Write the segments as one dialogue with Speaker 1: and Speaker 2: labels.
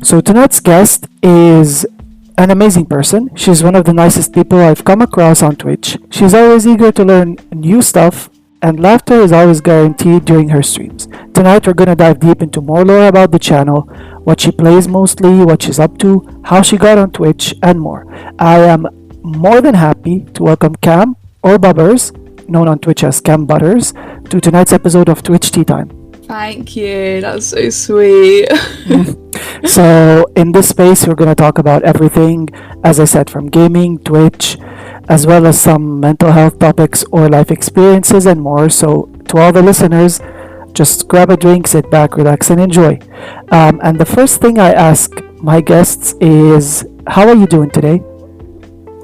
Speaker 1: So tonight's guest is an amazing person. She's one of the nicest people I've come across on Twitch. She's always eager to learn new stuff, and laughter is always guaranteed during her streams. Tonight we're gonna dive deep into more lore about the channel, what she plays mostly, what she's up to, how she got on Twitch, and more. I am more than happy to welcome Cam, or Bubbers, known on Twitch as kambutters, to tonight's episode of Twitch Tea Time.
Speaker 2: Thank you, that's so sweet.
Speaker 1: So in this space we're going to talk about everything, as I said, from gaming, Twitch, as well as some mental health topics or life experiences and more. So to all the listeners, just grab a drink, sit back, relax, and enjoy. And the first thing I ask my guests is, how are you doing today?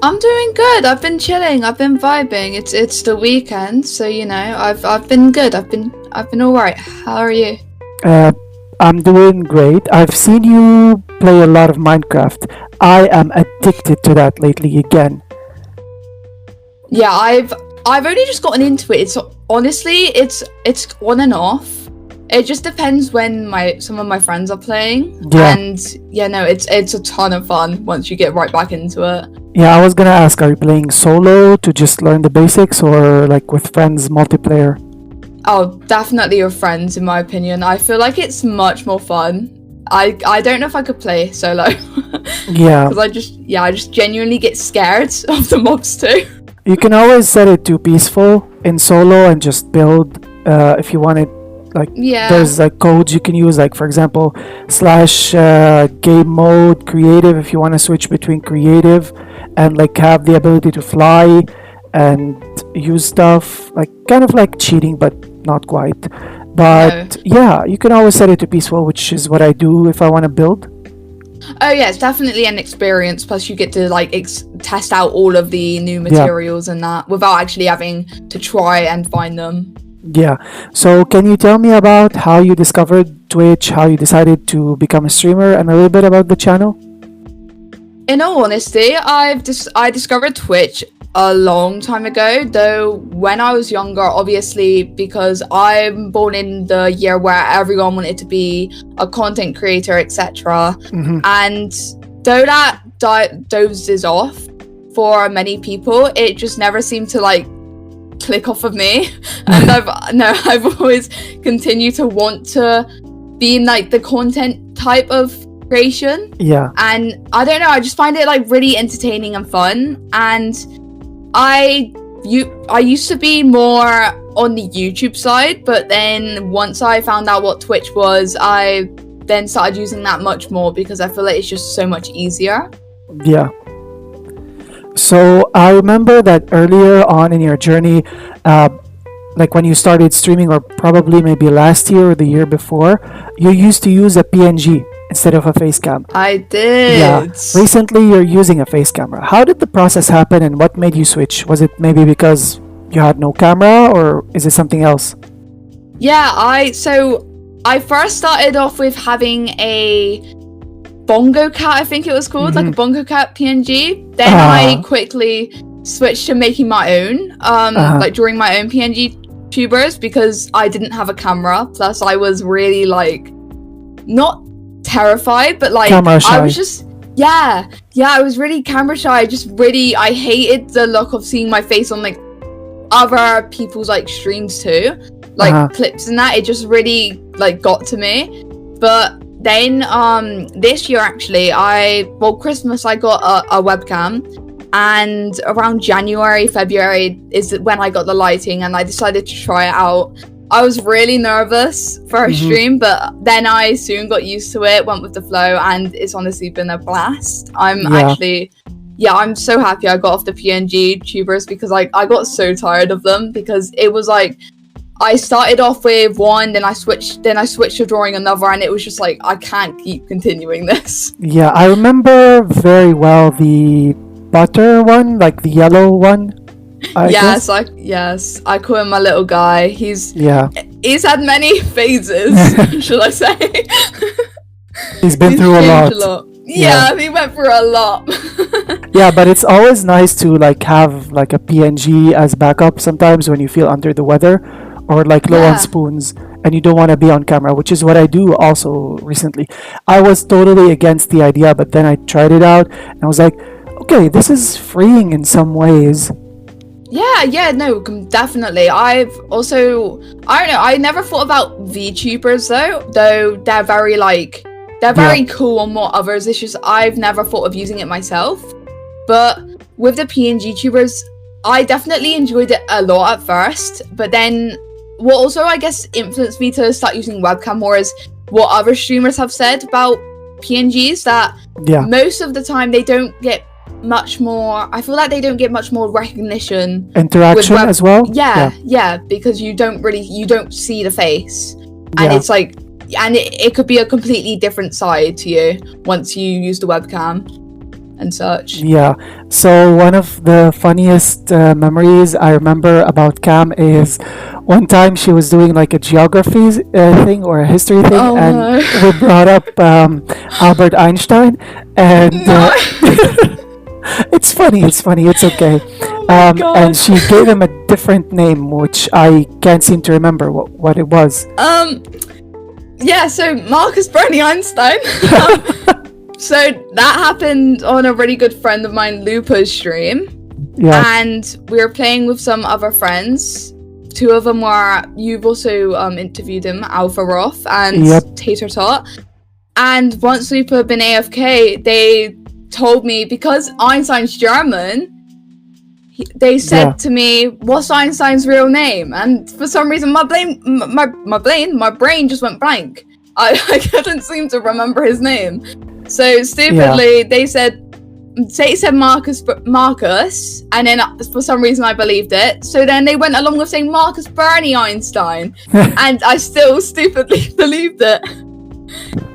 Speaker 2: I'm doing good. I've been chilling. I've been vibing. It's the weekend, so you know I've been good. I've been all right. How are you?
Speaker 1: I'm doing great. I've seen you play a lot of Minecraft. I am addicted to that lately again.
Speaker 2: Yeah, I've only just gotten into it. It's honestly it's on and off. It just depends when some of my friends are playing.
Speaker 1: Yeah.
Speaker 2: And yeah, no, it's a ton of fun once you get right back into it.
Speaker 1: Yeah, I was gonna ask, are you playing solo to just learn the basics, or like with friends, multiplayer?
Speaker 2: Oh, definitely with friends, in my opinion. I feel like it's much more fun. I don't know if I could play solo.
Speaker 1: Yeah.
Speaker 2: Because I just genuinely get scared of the mobs too.
Speaker 1: You can always set it to peaceful in solo and just build if you want it. Like,
Speaker 2: Yeah.
Speaker 1: there's like codes you can use, like for example / game mode creative if you want to switch between creative and like have the ability to fly and use stuff, like kind of like cheating but not quite. But yeah, you can always set it to peaceful, which is what I do if I want to build.
Speaker 2: Oh yeah, it's definitely an experience. Plus, you get to like test out all of the new materials and that without actually having to try and find them.
Speaker 1: Yeah. So can you tell me about how you discovered Twitch, how you decided to become a streamer, and a little bit about the channel?
Speaker 2: In all honesty, I discovered Twitch a long time ago, though when I was younger, obviously, because I'm born in the year where everyone wanted to be a content creator, etc.
Speaker 1: Mm-hmm.
Speaker 2: And though that dozes off for many people, it just never seemed to like click off of me. And I've always continued to want to be in like the content type of creation.
Speaker 1: Yeah.
Speaker 2: And I don't know, I just find it like really entertaining and fun. And I used to be more on the YouTube side, but then once I found out what Twitch was, I then started using that much more because I feel like it's just so much easier.
Speaker 1: Yeah. So I remember that earlier on in your journey, like when you started streaming, or probably maybe last year or the year before, you used to use a PNG instead of a face cam.
Speaker 2: I did.
Speaker 1: Yeah. Recently you're using a face camera. How did the process happen, and what made you switch? Was it maybe because you had no camera, or is it something else?
Speaker 2: Yeah, I first started off with having a Bongo Cat, I think it was called, like a Bongo Cat PNG. Then I quickly switched to making my own, like drawing my own PNG tubers, because I didn't have a camera. Plus, I was really like not terrified, but like
Speaker 1: Camera shy.
Speaker 2: I was just I was really camera shy. I hated the look of seeing my face on like other people's like streams too, like clips and that. It just really like got to me. But then this year actually, Christmas I got a webcam, and around January, February is when I got the lighting, and I decided to try it out. I was really nervous for a stream, but then I soon got used to it, went with the flow, and it's honestly been a blast. I'm so happy I got off the PNG tubers, because I got so tired of them, because it was like I started off with one, then I switched to drawing another, and it was just like I can't keep continuing this.
Speaker 1: Yeah, I remember very well the butter one, like the yellow one.
Speaker 2: Yes, I call him my little guy. He's had many phases, should I say?
Speaker 1: He's been through a lot.
Speaker 2: Yeah, he went through a lot.
Speaker 1: Yeah, but it's always nice to like have like a PNG as backup sometimes when you feel under the weather or like low on spoons, and you don't want to be on camera, which is what I do also recently. I was totally against the idea, but then I tried it out and I was like, okay, this is freeing in some ways.
Speaker 2: Yeah, no, definitely. I've also, I don't know, I never thought about VTubers though they're very cool on what others. It's just I've never thought of using it myself. But with the PNG tubers, I definitely enjoyed it a lot at first, but then what also I guess influenced me to start using webcam more is what other streamers have said about PNGs, that most of the time they don't get much more, I feel like they don't get much more recognition,
Speaker 1: interaction as well.
Speaker 2: Yeah, because you don't see the face, and it's like, and it could be a completely different side to you once you use the webcam and such.
Speaker 1: Yeah, so one of the funniest memories I remember about Cam is one time she was doing like a geography thing or a history thing, and we brought up Albert Einstein, and it's funny, it's okay. And she gave him a different name, which I can't seem to remember what it was.
Speaker 2: So Marcus Bernie Einstein. So that happened on a really good friend of mine, Lupa's stream. Yeah. And we were playing with some other friends. Two of them were, you've also interviewed him, Alpha Roth and Tater Tot. And once Lupa had been AFK, they told me, because Einstein's German, they said to me, what's Einstein's real name? And for some reason my brain just went blank. I couldn't seem to remember his name. So stupidly, they said Marcus, and then for some reason I believed it. So then they went along with saying Marcus Bernie Einstein, and I still stupidly believed it.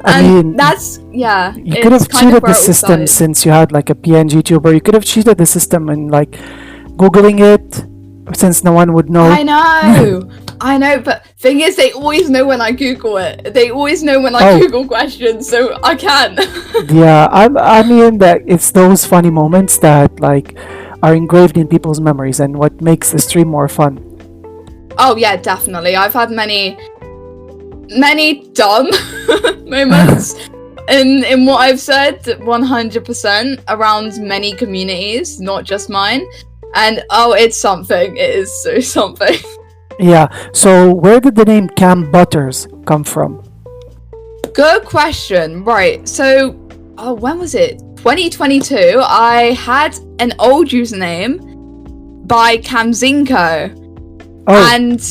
Speaker 1: I mean,
Speaker 2: that's
Speaker 1: you could have cheated the system since you had like a PNG tuber. You could have cheated the system and like Googling it, since no one would know.
Speaker 2: I know, but thing is, they always know when I Google it. They always know when I Google questions, so I can't.
Speaker 1: Yeah, I mean that it's those funny moments that like are engraved in people's memories and what makes the stream more fun.
Speaker 2: Oh yeah, definitely. I've had many dumb moments in what I've said, 100% around many communities, not just mine. And it's something. It is so something.
Speaker 1: Yeah, so where did the name Kambutters come from?
Speaker 2: Good question. Right, so when was it? 2022, I had an old username by Kamzinko. And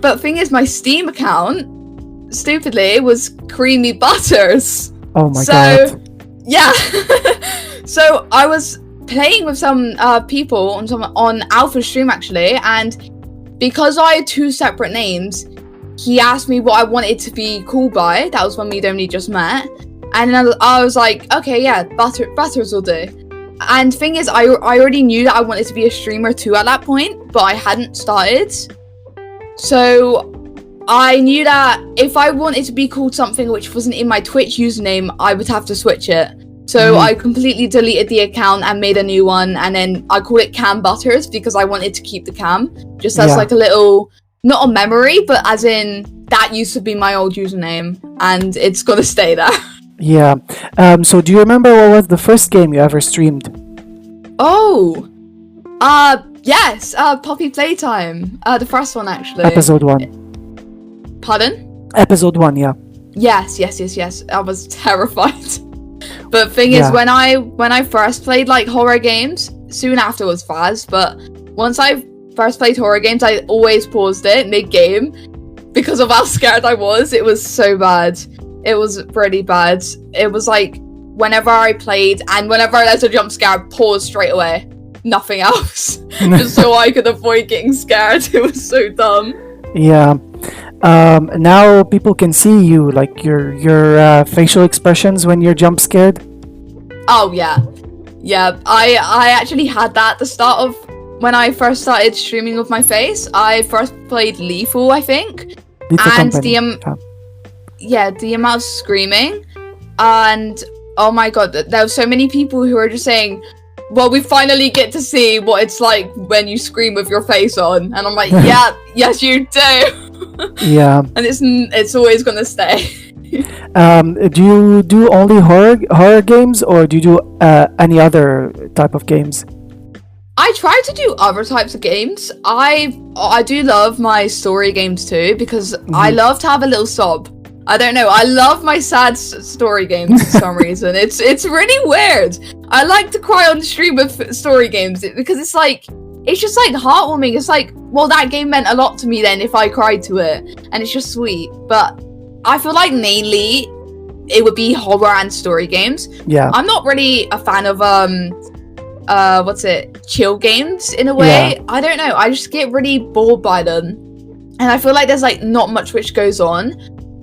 Speaker 2: but thing is, my Steam account, stupidly, was Creamy Butters.
Speaker 1: Oh my god.
Speaker 2: Yeah. So I was playing with some people on Alpha's stream actually, and because I had two separate names, he asked me what I wanted to be called by. That was when we'd only just met, and I was like, okay, yeah, Butters will do. And thing is, I already knew that I wanted to be a streamer too at that point, but I hadn't started. So I knew that if I wanted to be called something which wasn't in my Twitch username, I would have to switch it. So I completely deleted the account and made a new one, and then I called it Cam Butters because I wanted to keep the cam, just as like a little, not a memory, but as in that used to be my old username, and it's gonna stay there.
Speaker 1: Yeah. So do you remember what was the first game you ever streamed?
Speaker 2: Yes, Poppy Playtime. The first one actually.
Speaker 1: Episode 1.
Speaker 2: Pardon?
Speaker 1: Episode 1, yeah.
Speaker 2: Yes. I was terrified. But thing is, when I first played like horror games, soon after was Faz, but once I first played horror games, I always paused it mid-game because of how scared I was. It was so bad. It was really bad. It was like, whenever I played and whenever there's a jump scare, I paused straight away. Nothing else. Just so I could avoid getting scared. It was so dumb.
Speaker 1: Yeah. Now people can see you, like your facial expressions when you're jump scared.
Speaker 2: Oh yeah. I actually had that at the start of when I first started streaming with my face. I first played Lethal, I think, and the amount of screaming, and oh my god, there were so many people who were just saying, well, we finally get to see what it's like when you scream with your face on. And I'm like, yeah, yes, you do.
Speaker 1: Yeah.
Speaker 2: And it's always going to stay.
Speaker 1: Do you do only horror games, or do you do any other type of games?
Speaker 2: I try to do other types of games. I do love my story games too, because I love to have a little sob. I don't know. I love my sad story games for some reason. It's really weird. I like to cry on stream with story games because it's just like heartwarming. It's like, well, that game meant a lot to me then if I cried to it, and it's just sweet. But I feel like mainly it would be horror and story games.
Speaker 1: Yeah.
Speaker 2: I'm not really a fan of chill games in a way.
Speaker 1: Yeah.
Speaker 2: I don't know. I just get really bored by them, and I feel like there's like not much which goes on.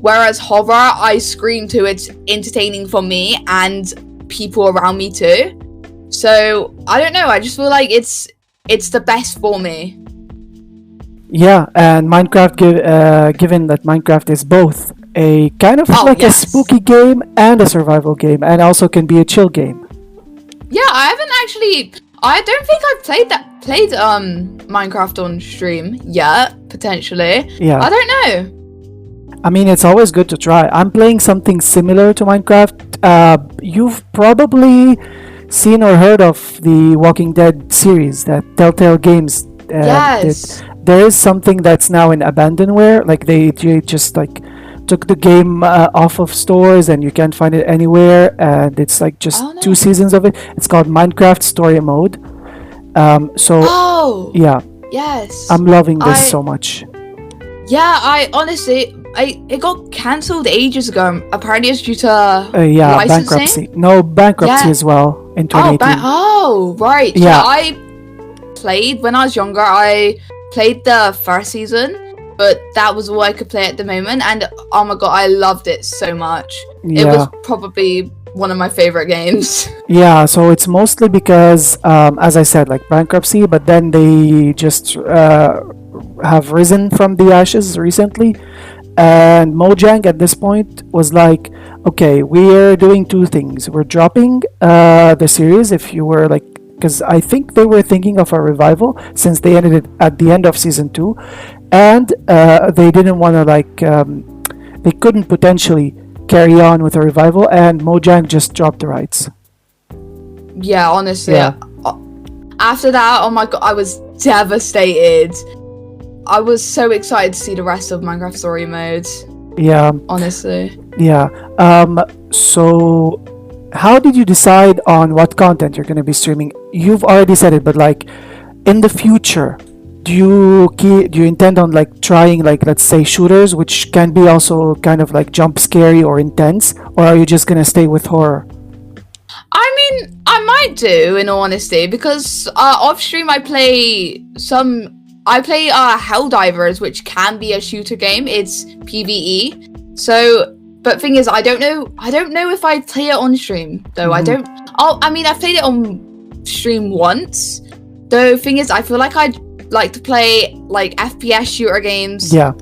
Speaker 2: Whereas horror, I scream to, it's entertaining for me and people around me too. So I don't know. I just feel like it's the best for me.
Speaker 1: Yeah, and Minecraft, given that Minecraft is both a kind of a spooky game and a survival game, and also can be a chill game.
Speaker 2: Yeah, I don't think I've played Minecraft on stream yet, potentially.
Speaker 1: Yeah.
Speaker 2: I don't know.
Speaker 1: I mean, it's always good to try. I'm playing something similar to Minecraft. You've probably seen or heard of the Walking Dead series that Telltale Games
Speaker 2: yes.
Speaker 1: did. There is something that's now in abandonware. Like they just like took the game off of stores and you can't find it anywhere. And it's like just 2 seasons of it. It's called Minecraft Story Mode. Yeah.
Speaker 2: Yes.
Speaker 1: I'm loving this so much.
Speaker 2: Yeah, I honestly, it got cancelled ages ago. Apparently, it's due to licensing.
Speaker 1: Bankruptcy. No, bankruptcy as well in 2018.
Speaker 2: Right.
Speaker 1: Yeah,
Speaker 2: I played when I was younger. I played the first season, but that was all I could play at the moment. And oh my god, I loved it so much.
Speaker 1: Yeah.
Speaker 2: It was probably one of my favorite games.
Speaker 1: Yeah, so it's mostly because, as I said, like bankruptcy, but then they just have risen from the ashes recently. And Mojang at this point was like, okay, we're doing 2 things. We're dropping the series if you were like, because I think they were thinking of a revival since they ended it at the end of season 2. And they didn't want to they couldn't potentially carry on with a revival, and Mojang just dropped the rights.
Speaker 2: Yeah, honestly.
Speaker 1: Yeah.
Speaker 2: After that, oh my god, I was devastated. I was so excited to see the rest of Minecraft Story Mode.
Speaker 1: Yeah.
Speaker 2: Honestly.
Speaker 1: Yeah. So how did you decide on what content you're going to be streaming? You've already said it, but like in the future, do you intend on like trying like, let's say, shooters, which can be also kind of like jump scary or intense, or are you just going to stay with horror?
Speaker 2: I mean, I might do, in all honesty, because off stream I play Helldivers, which can be a shooter game. It's PvE. So, but thing is, I don't know if I'd play it on stream though.
Speaker 1: Mm-hmm.
Speaker 2: I played it on stream once. Though, thing is, I feel like I'd like to play like FPS shooter games.
Speaker 1: Yeah.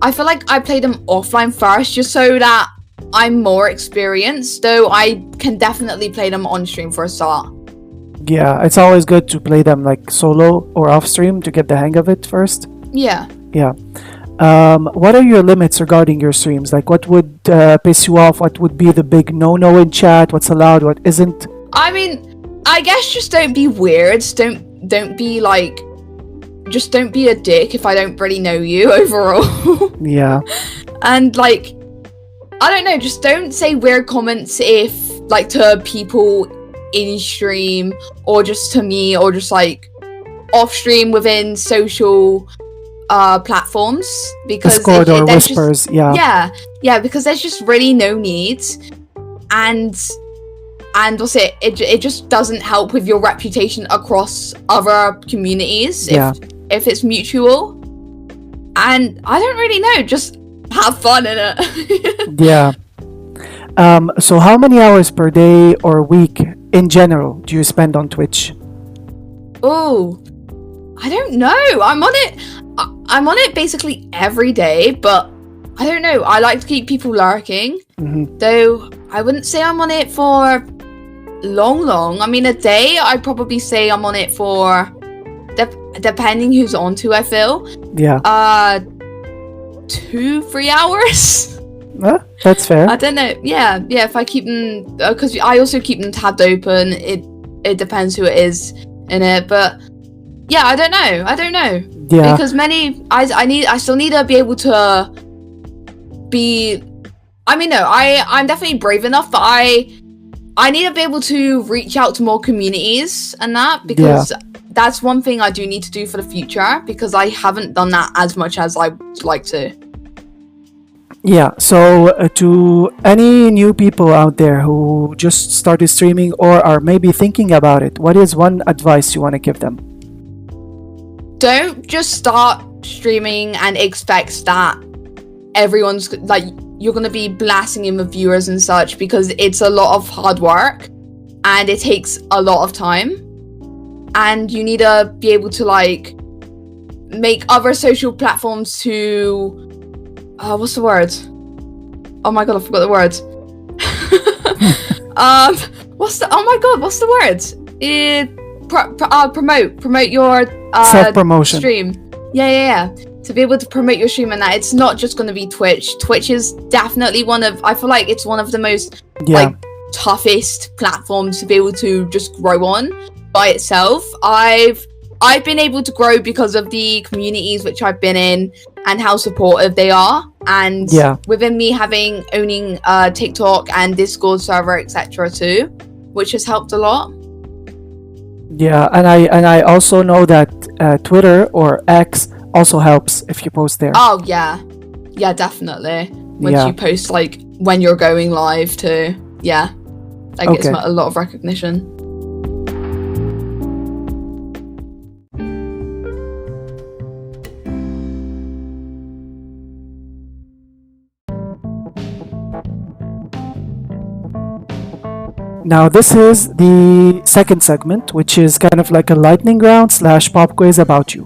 Speaker 2: I feel like I play them offline first, just so that I'm more experienced. Though I can definitely play them on stream for a start.
Speaker 1: Yeah, it's always good to play them like solo or off stream to get the hang of it first.
Speaker 2: Yeah.
Speaker 1: Yeah. What are your limits regarding your streams? Like, what would piss you off? What would be the big no-no in chat? What's allowed? What isn't?
Speaker 2: I mean, I guess just don't be weird. Don't be like, just don't be a dick if I don't really know you overall.
Speaker 1: Yeah.
Speaker 2: And like, I don't know, just don't say weird comments if like to people in stream or just to me or just like off stream within social platforms, because
Speaker 1: Discord or whispers.
Speaker 2: yeah, because there's just really no need, and also it just doesn't help with your reputation across other communities if it's mutual. And I don't really know, just have fun in it.
Speaker 1: Yeah. So how many hours per day or week in general do you spend on Twitch?
Speaker 2: Oh, I don't know. I'm on it basically every day, but I don't know. I like to keep people lurking.
Speaker 1: Mm-hmm.
Speaker 2: Though I wouldn't say I'm on it for long. I mean, a day, I'd probably say I'm on it for, depending who's onto, I feel.
Speaker 1: Yeah.
Speaker 2: 2-3 hours.
Speaker 1: That's fair.
Speaker 2: I don't know. Yeah. If I keep them, because I also keep them tabbed open. It depends who it is in it, but yeah, I don't know.
Speaker 1: Yeah.
Speaker 2: Because I still need to be able to be. I mean, no, I'm definitely brave enough, but I need to be able to reach out to more communities and that, because that's one thing I do need to do for the future, because I haven't done that as much as I would like to.
Speaker 1: Yeah, so to any new people out there who just started streaming or are maybe thinking about it, what is one advice you want to give them?
Speaker 2: Don't just start streaming and expect that everyone's like, you're going to be blasting in with viewers and such, because it's a lot of hard work and it takes a lot of time, and you need to be able to like make other social platforms to what's the word? Oh my god, I forgot the word. What's the word? Promote your
Speaker 1: self-promotion
Speaker 2: stream. Yeah. To be able to promote your stream, and that it's not just going to be Twitch. Twitch is definitely I feel like it's one of the most like toughest platforms to be able to just grow on by itself. I've been able to grow because of the communities which I've been in and how supportive they are, and within me owning TikTok and Discord server, etc. too, which has helped a lot.
Speaker 1: Yeah, and I also know that Twitter or X also helps if you post there.
Speaker 2: Oh yeah, definitely. Once you post like when you're going live too, that gets a lot of recognition.
Speaker 1: Now this is the second segment, which is kind of like a lightning round / pop quiz about you.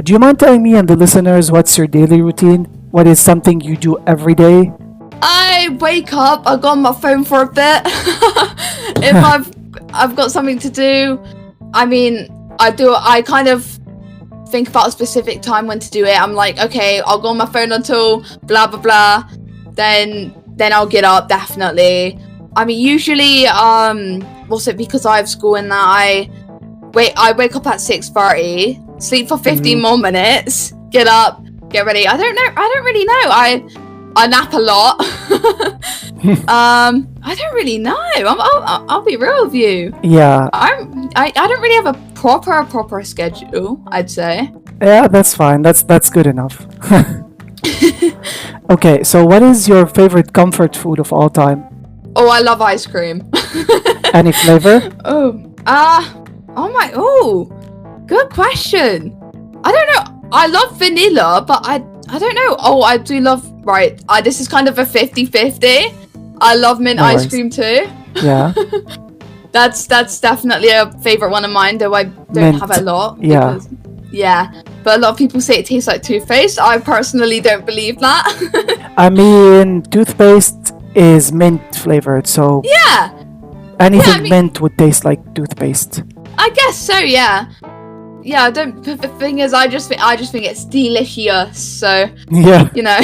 Speaker 1: Do you mind telling me and the listeners what's your daily routine? What is something you do every day?
Speaker 2: I wake up, I go on my phone for a bit. If I've got something to do, I mean, I kind of think about a specific time when to do it. I'm like, okay, I'll go on my phone until blah blah blah. Then I'll get up, definitely. I mean, usually, also because I have school and that, I wake up at 6:30, sleep for 15 more minutes, get up, get ready. I don't really know. I nap a lot. I don't really know. I'll be real with you.
Speaker 1: Yeah.
Speaker 2: I don't really have a proper schedule, I'd say.
Speaker 1: Yeah, that's fine. That's good enough. Okay, so what is your favorite comfort food of all time?
Speaker 2: Oh, I love ice cream.
Speaker 1: Any flavor?
Speaker 2: Good question. I don't know. I love vanilla, but I don't know. Oh, I do love, right. This is kind of a 50-50. I love mint ice cream too.
Speaker 1: Yeah.
Speaker 2: That's definitely a favorite one of mine, though I don't have it a lot.
Speaker 1: Yeah.
Speaker 2: But a lot of people say it tastes like toothpaste. I personally don't believe that.
Speaker 1: I mean, toothpaste is mint flavored, so anything mint would taste like toothpaste.
Speaker 2: I guess so, yeah. I don't. The thing is, I just think it's delicious. So you know.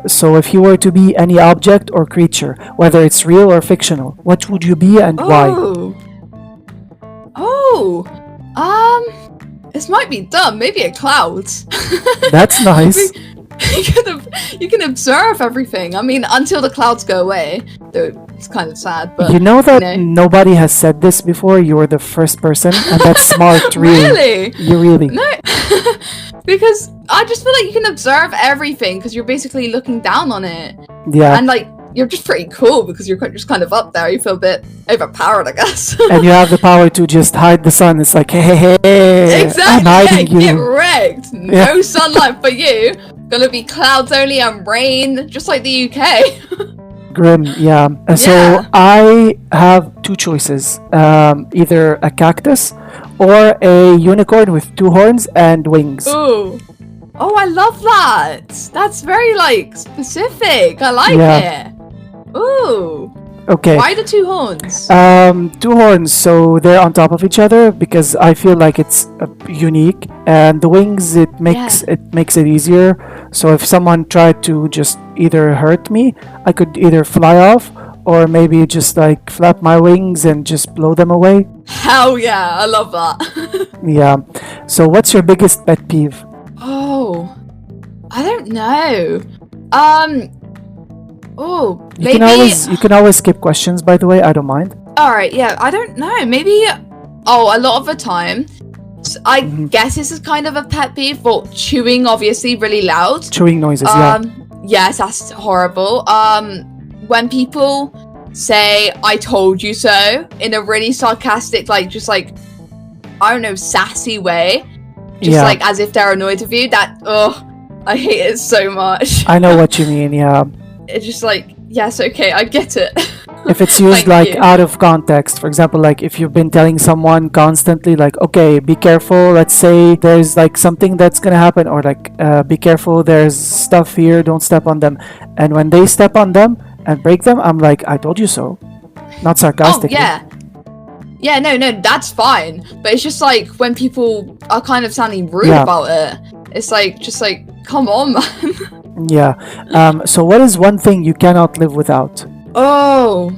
Speaker 1: So if you were to be any object or creature, whether it's real or fictional, what would you be and why?
Speaker 2: This might be dumb. Maybe a cloud.
Speaker 1: That's nice.
Speaker 2: You can observe everything. I mean, until the clouds go away. Though it's kind of sad, but
Speaker 1: you know that nobody has said this before. You were the first person, and that's smart.
Speaker 2: Really?
Speaker 1: You really?
Speaker 2: No, because I just feel like you can observe everything because you're basically looking down on it.
Speaker 1: Yeah,
Speaker 2: and like you're just pretty cool because you're just kind of up there. You feel a bit overpowered, I guess.
Speaker 1: And you have the power to just hide the sun. It's like, hey,
Speaker 2: exactly.
Speaker 1: I'm hiding you.
Speaker 2: Get wrecked. No sunlight for you. Gonna be clouds only and rain, just like the UK.
Speaker 1: Grim, yeah. So I have two choices: either a cactus or a unicorn with 2 horns and wings.
Speaker 2: Ooh. Oh, I love that. That's very like specific. I like it. Ooh.
Speaker 1: Okay.
Speaker 2: Why the two horns?
Speaker 1: Two horns, so they're on top of each other because I feel like it's unique, and the wings it makes it easier. So if someone tried to just either hurt me, I could either fly off or maybe just like flap my wings and just blow them away.
Speaker 2: Hell yeah, I love that.
Speaker 1: Yeah. So what's your biggest pet peeve?
Speaker 2: Oh, I don't know. Oh,
Speaker 1: You
Speaker 2: maybe.
Speaker 1: can always skip questions, by the way. I don't mind.
Speaker 2: All right, yeah, I don't know. Maybe. Oh, a lot of the time, I guess this is kind of a pet peeve, but chewing obviously really loud.
Speaker 1: Chewing noises. Yeah.
Speaker 2: Yes, that's horrible. When people say "I told you so" in a really sarcastic, like just like I don't know, sassy way, just
Speaker 1: Yeah.
Speaker 2: like as if they're annoyed with you. That I hate it so much.
Speaker 1: I know what you mean. Yeah.
Speaker 2: It's just like, yes, okay, I get it.
Speaker 1: If it's used
Speaker 2: Thank
Speaker 1: like
Speaker 2: you.
Speaker 1: out of context, for example, like if you've been telling someone constantly like, okay, be careful, let's say there's like something that's gonna happen, or like be careful, there's stuff here, don't step on them, and when they step on them and break them, I'm like, I told you so, not
Speaker 2: Oh,
Speaker 1: sarcastically.
Speaker 2: yeah. Yeah, no, that's fine. But it's just like when people are kind of sounding rude
Speaker 1: Yeah.
Speaker 2: about it, it's like, just like, come on, man.
Speaker 1: Yeah. So what is one thing you cannot live without?
Speaker 2: Oh,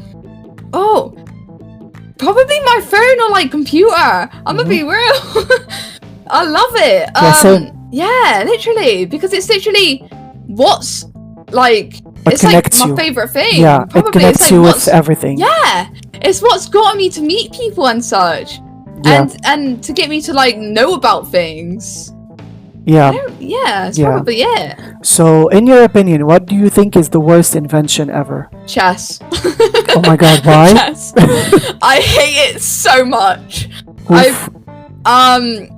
Speaker 2: probably my phone or like computer. I'm gonna be real. I love it.
Speaker 1: Yeah, same.
Speaker 2: Yeah, literally, because it's literally what's like.
Speaker 1: What
Speaker 2: It's like
Speaker 1: connects
Speaker 2: my
Speaker 1: you.
Speaker 2: favorite thing.
Speaker 1: Yeah,
Speaker 2: Probably.
Speaker 1: it connects
Speaker 2: It's like
Speaker 1: you
Speaker 2: what's,
Speaker 1: with everything.
Speaker 2: yeah, it's what's gotten me to meet people and such,
Speaker 1: Yeah.
Speaker 2: and to get me to like know about things.
Speaker 1: Yeah.
Speaker 2: Yeah, it's
Speaker 1: Yeah.
Speaker 2: probably it.
Speaker 1: So, in your opinion, what do you think is the worst invention ever?
Speaker 2: Chess.
Speaker 1: Oh my God, why?
Speaker 2: Chess. I hate it so much.
Speaker 1: Oof.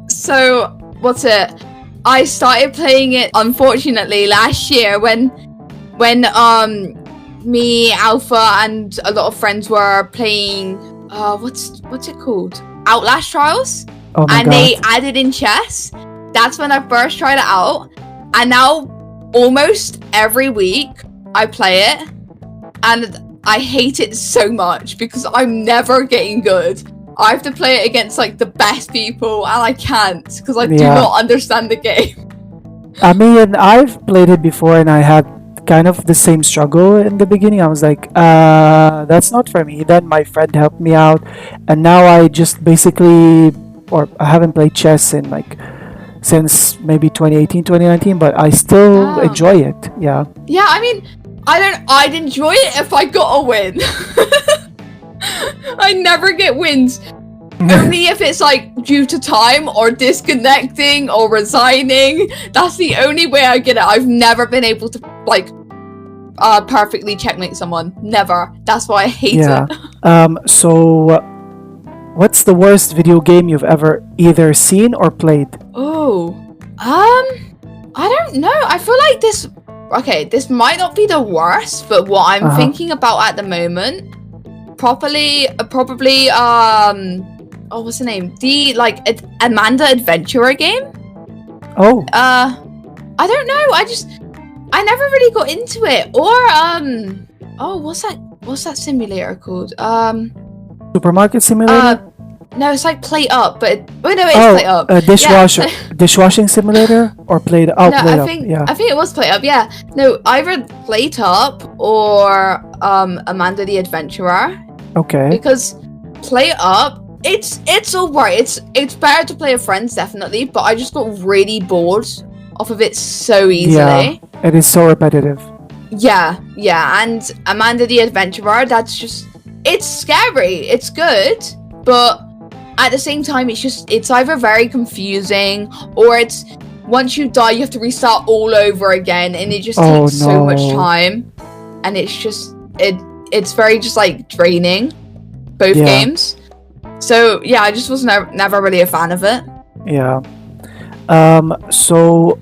Speaker 2: So what's it? I started playing it unfortunately last year when me, Alpha, and a lot of friends were playing what's it called? Outlast Trials.
Speaker 1: Oh my
Speaker 2: And
Speaker 1: God.
Speaker 2: they added in chess. That's when I first tried it out. And now almost every week I play it. And I hate it so much because I'm never getting good. I have to play it against like the best people and I can't because I do
Speaker 1: Yeah.
Speaker 2: not understand the game.
Speaker 1: I mean, I've played it before and I had kind of the same struggle in the beginning. I was like, that's not for me. Then my friend helped me out, and now I just basically, or I haven't played chess in like since maybe 2018, 2019, but I still
Speaker 2: Oh.
Speaker 1: enjoy it. Yeah.
Speaker 2: Yeah, I mean, I'd enjoy it if I got a win. I never get wins. Only if it's like due to time or disconnecting or resigning. That's the only way I get it. I've never been able to like perfectly checkmate someone. Never. That's why I hate
Speaker 1: Yeah.
Speaker 2: it.
Speaker 1: So, what's the worst video game you've ever either seen or played?
Speaker 2: Oh. I don't know. I feel like this this might not be the worst, but what I'm
Speaker 1: Uh-huh.
Speaker 2: thinking about at the moment probably what's the name? The like Amanda Adventurer game?
Speaker 1: Oh,
Speaker 2: I don't know. I never really got into it. Or what's that simulator called?
Speaker 1: Supermarket Simulator?
Speaker 2: No, it's like Play Up, but it's
Speaker 1: Oh,
Speaker 2: Play Up.
Speaker 1: dishwasher,
Speaker 2: Yeah.
Speaker 1: dishwashing simulator, or played? Oh,
Speaker 2: No,
Speaker 1: played
Speaker 2: I
Speaker 1: up.
Speaker 2: think
Speaker 1: Yeah.
Speaker 2: I think it was Play Up. Yeah. No, either Play Up or Amanda the Adventurer,
Speaker 1: Okay.
Speaker 2: because Play Up it's alright. It's better to play with friends definitely, but I just got really bored off of it so easily.
Speaker 1: It is so repetitive.
Speaker 2: Yeah, and Amanda the Adventurer, it's scary, it's good, but at the same time it's either very confusing or it's once you die you have to restart all over again and it just
Speaker 1: Oh,
Speaker 2: takes so much
Speaker 1: no.
Speaker 2: time and it's very just like draining, both
Speaker 1: Yeah.
Speaker 2: games. So yeah, I just was never really a fan of it.
Speaker 1: Yeah. So,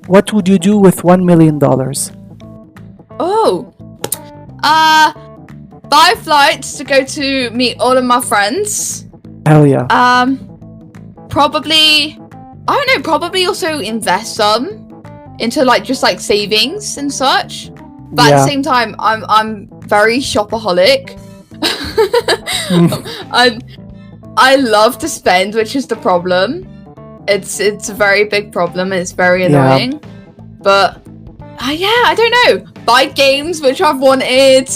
Speaker 1: what would you do with $1 million?
Speaker 2: Oh, buy flights to go to meet all of my friends.
Speaker 1: Hell yeah.
Speaker 2: Probably, I don't know. Probably also invest some into like just like savings and such. But at
Speaker 1: Yeah.
Speaker 2: the same time, I'm very shopaholic.
Speaker 1: Mm.
Speaker 2: I I love to spend, which is the problem. It's a very big problem. It's very
Speaker 1: Yeah,
Speaker 2: annoying. But yeah, I don't know. Buy games which I've wanted.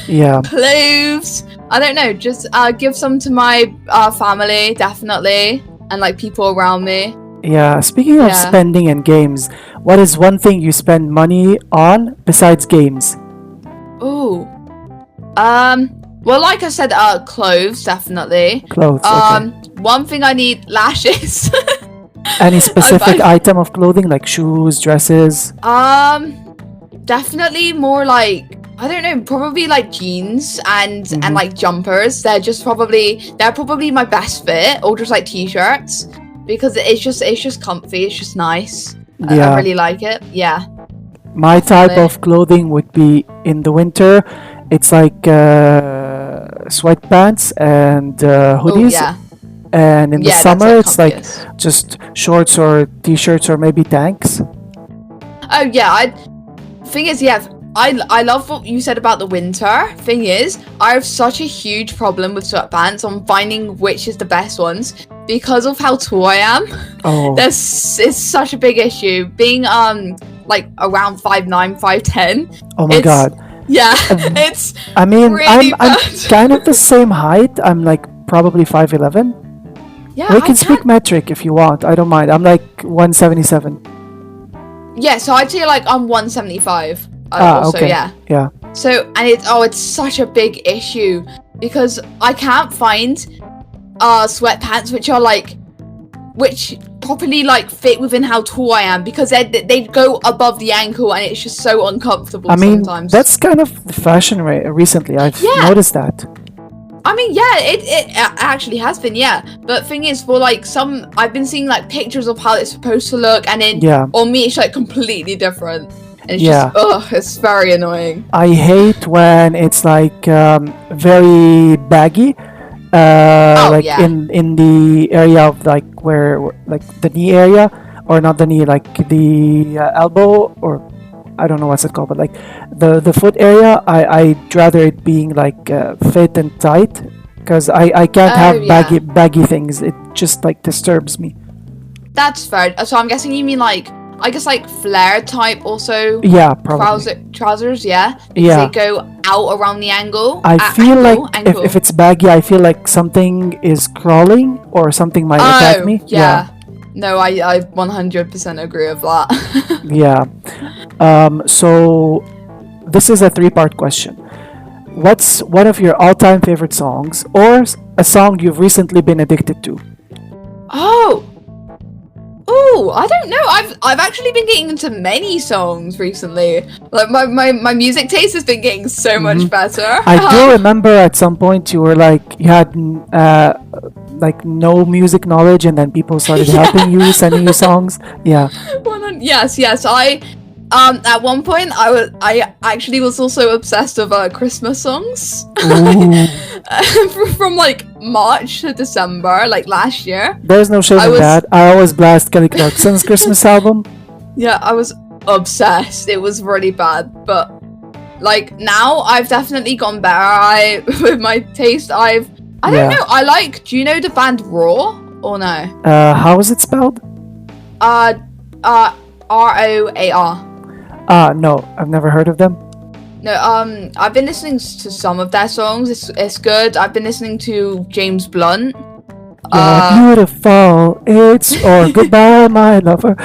Speaker 1: yeah,
Speaker 2: Clothes. I don't know. Just give some to my family, definitely, and like people around me.
Speaker 1: yeah. Speaking of
Speaker 2: Yeah.
Speaker 1: spending and games, what is one thing you spend money on besides games?
Speaker 2: Ooh. Well, like I said, clothes, definitely.
Speaker 1: Clothes, okay.
Speaker 2: One thing I need, lashes.
Speaker 1: Any specific
Speaker 2: I
Speaker 1: item of clothing like shoes, dresses?
Speaker 2: definitely more like, I don't know, probably like jeans and
Speaker 1: Hmm.
Speaker 2: like jumpers. They're probably my best fit, or just like t-shirts, because it's just comfy. It's just nice. I
Speaker 1: Yeah.
Speaker 2: really like it. Yeah,
Speaker 1: My type
Speaker 2: definitely.
Speaker 1: of clothing would be in the winter, it's like sweatpants and
Speaker 2: Oh
Speaker 1: hoodies,
Speaker 2: yeah,
Speaker 1: and in the
Speaker 2: yeah. That's
Speaker 1: summer,
Speaker 2: like
Speaker 1: it's like
Speaker 2: comfiest.
Speaker 1: just shorts or t-shirts or maybe tanks.
Speaker 2: Oh yeah, thing is, yeah, I love what you said about the winter. Thing is, I have such a huge problem with sweatpants on finding which is the best ones because of how tall I am.
Speaker 1: Oh,
Speaker 2: It's such a big issue. Being like around 5'9", 5'10",
Speaker 1: oh my
Speaker 2: it's
Speaker 1: God.
Speaker 2: yeah,
Speaker 1: Um,
Speaker 2: it's
Speaker 1: I mean,
Speaker 2: really
Speaker 1: I'm
Speaker 2: bad.
Speaker 1: kind of the same height. I'm like probably 5'11".
Speaker 2: Yeah,
Speaker 1: We
Speaker 2: I
Speaker 1: can speak
Speaker 2: can't.
Speaker 1: metric if you want. I don't mind. I'm like 177.
Speaker 2: Yeah, so I'd say like I'm 175.
Speaker 1: Ah,
Speaker 2: Also,
Speaker 1: okay.
Speaker 2: yeah.
Speaker 1: Yeah.
Speaker 2: So and it's such a big issue because I can't find sweatpants which properly like fit within how tall I am, because they go above the ankle and it's just so uncomfortable
Speaker 1: I mean,
Speaker 2: sometimes.
Speaker 1: that's kind of the fashion recently. I've
Speaker 2: Yeah,
Speaker 1: noticed that.
Speaker 2: I mean, yeah, it actually has been, yeah. But thing is, for like some, I've been seeing like pictures of how it's supposed to look, and then
Speaker 1: Yeah.
Speaker 2: on me it's like completely different, and it's
Speaker 1: Yeah.
Speaker 2: just it's very annoying.
Speaker 1: I hate when it's like very baggy,
Speaker 2: Oh
Speaker 1: like
Speaker 2: yeah.
Speaker 1: in the area of like like the knee area, or not the knee, like the elbow, or I don't know what's it called, but like the foot area. I'd rather it being like fit and tight, because I can't
Speaker 2: Oh
Speaker 1: have
Speaker 2: yeah.
Speaker 1: baggy things. It just like disturbs me.
Speaker 2: That's fair. So I'm guessing you mean like, I guess like flare type also
Speaker 1: Yeah, probably.
Speaker 2: trousers, yeah, because they
Speaker 1: Yeah.
Speaker 2: go out around the angle.
Speaker 1: I feel like
Speaker 2: Ankle.
Speaker 1: if it's baggy, I feel like something is crawling or something might attack
Speaker 2: Oh
Speaker 1: me. Yeah,
Speaker 2: yeah. No, I 100% agree with that.
Speaker 1: yeah. So this is a three-part question. What's one of your all-time favorite songs, or a song you've recently been addicted to?
Speaker 2: Oh. Oh, I don't know. I've actually been getting into many songs recently. Like my music taste has been getting so much better.
Speaker 1: I do remember at some point you were like you had like no music knowledge, and then people started helping you, sending you songs. Yeah.
Speaker 2: Yes. I at one point I actually was also obsessed with Christmas songs.
Speaker 1: Ooh.
Speaker 2: From like March to December, like last year.
Speaker 1: There's no shame
Speaker 2: I
Speaker 1: in
Speaker 2: was
Speaker 1: that. I always blast Kelly Clarkson's Christmas album.
Speaker 2: Yeah, I was obsessed. It was really bad, but like now I've definitely gone better. I with my taste, I don't
Speaker 1: Yeah.
Speaker 2: know. Do you know the band Raw or no?
Speaker 1: How is it spelled?
Speaker 2: Uh ROAR.
Speaker 1: No, I've never heard of them.
Speaker 2: No, I've been listening to some of their songs. It's good. I've been listening to James Blunt.
Speaker 1: Yeah, beautiful. It's or goodbye, my lover.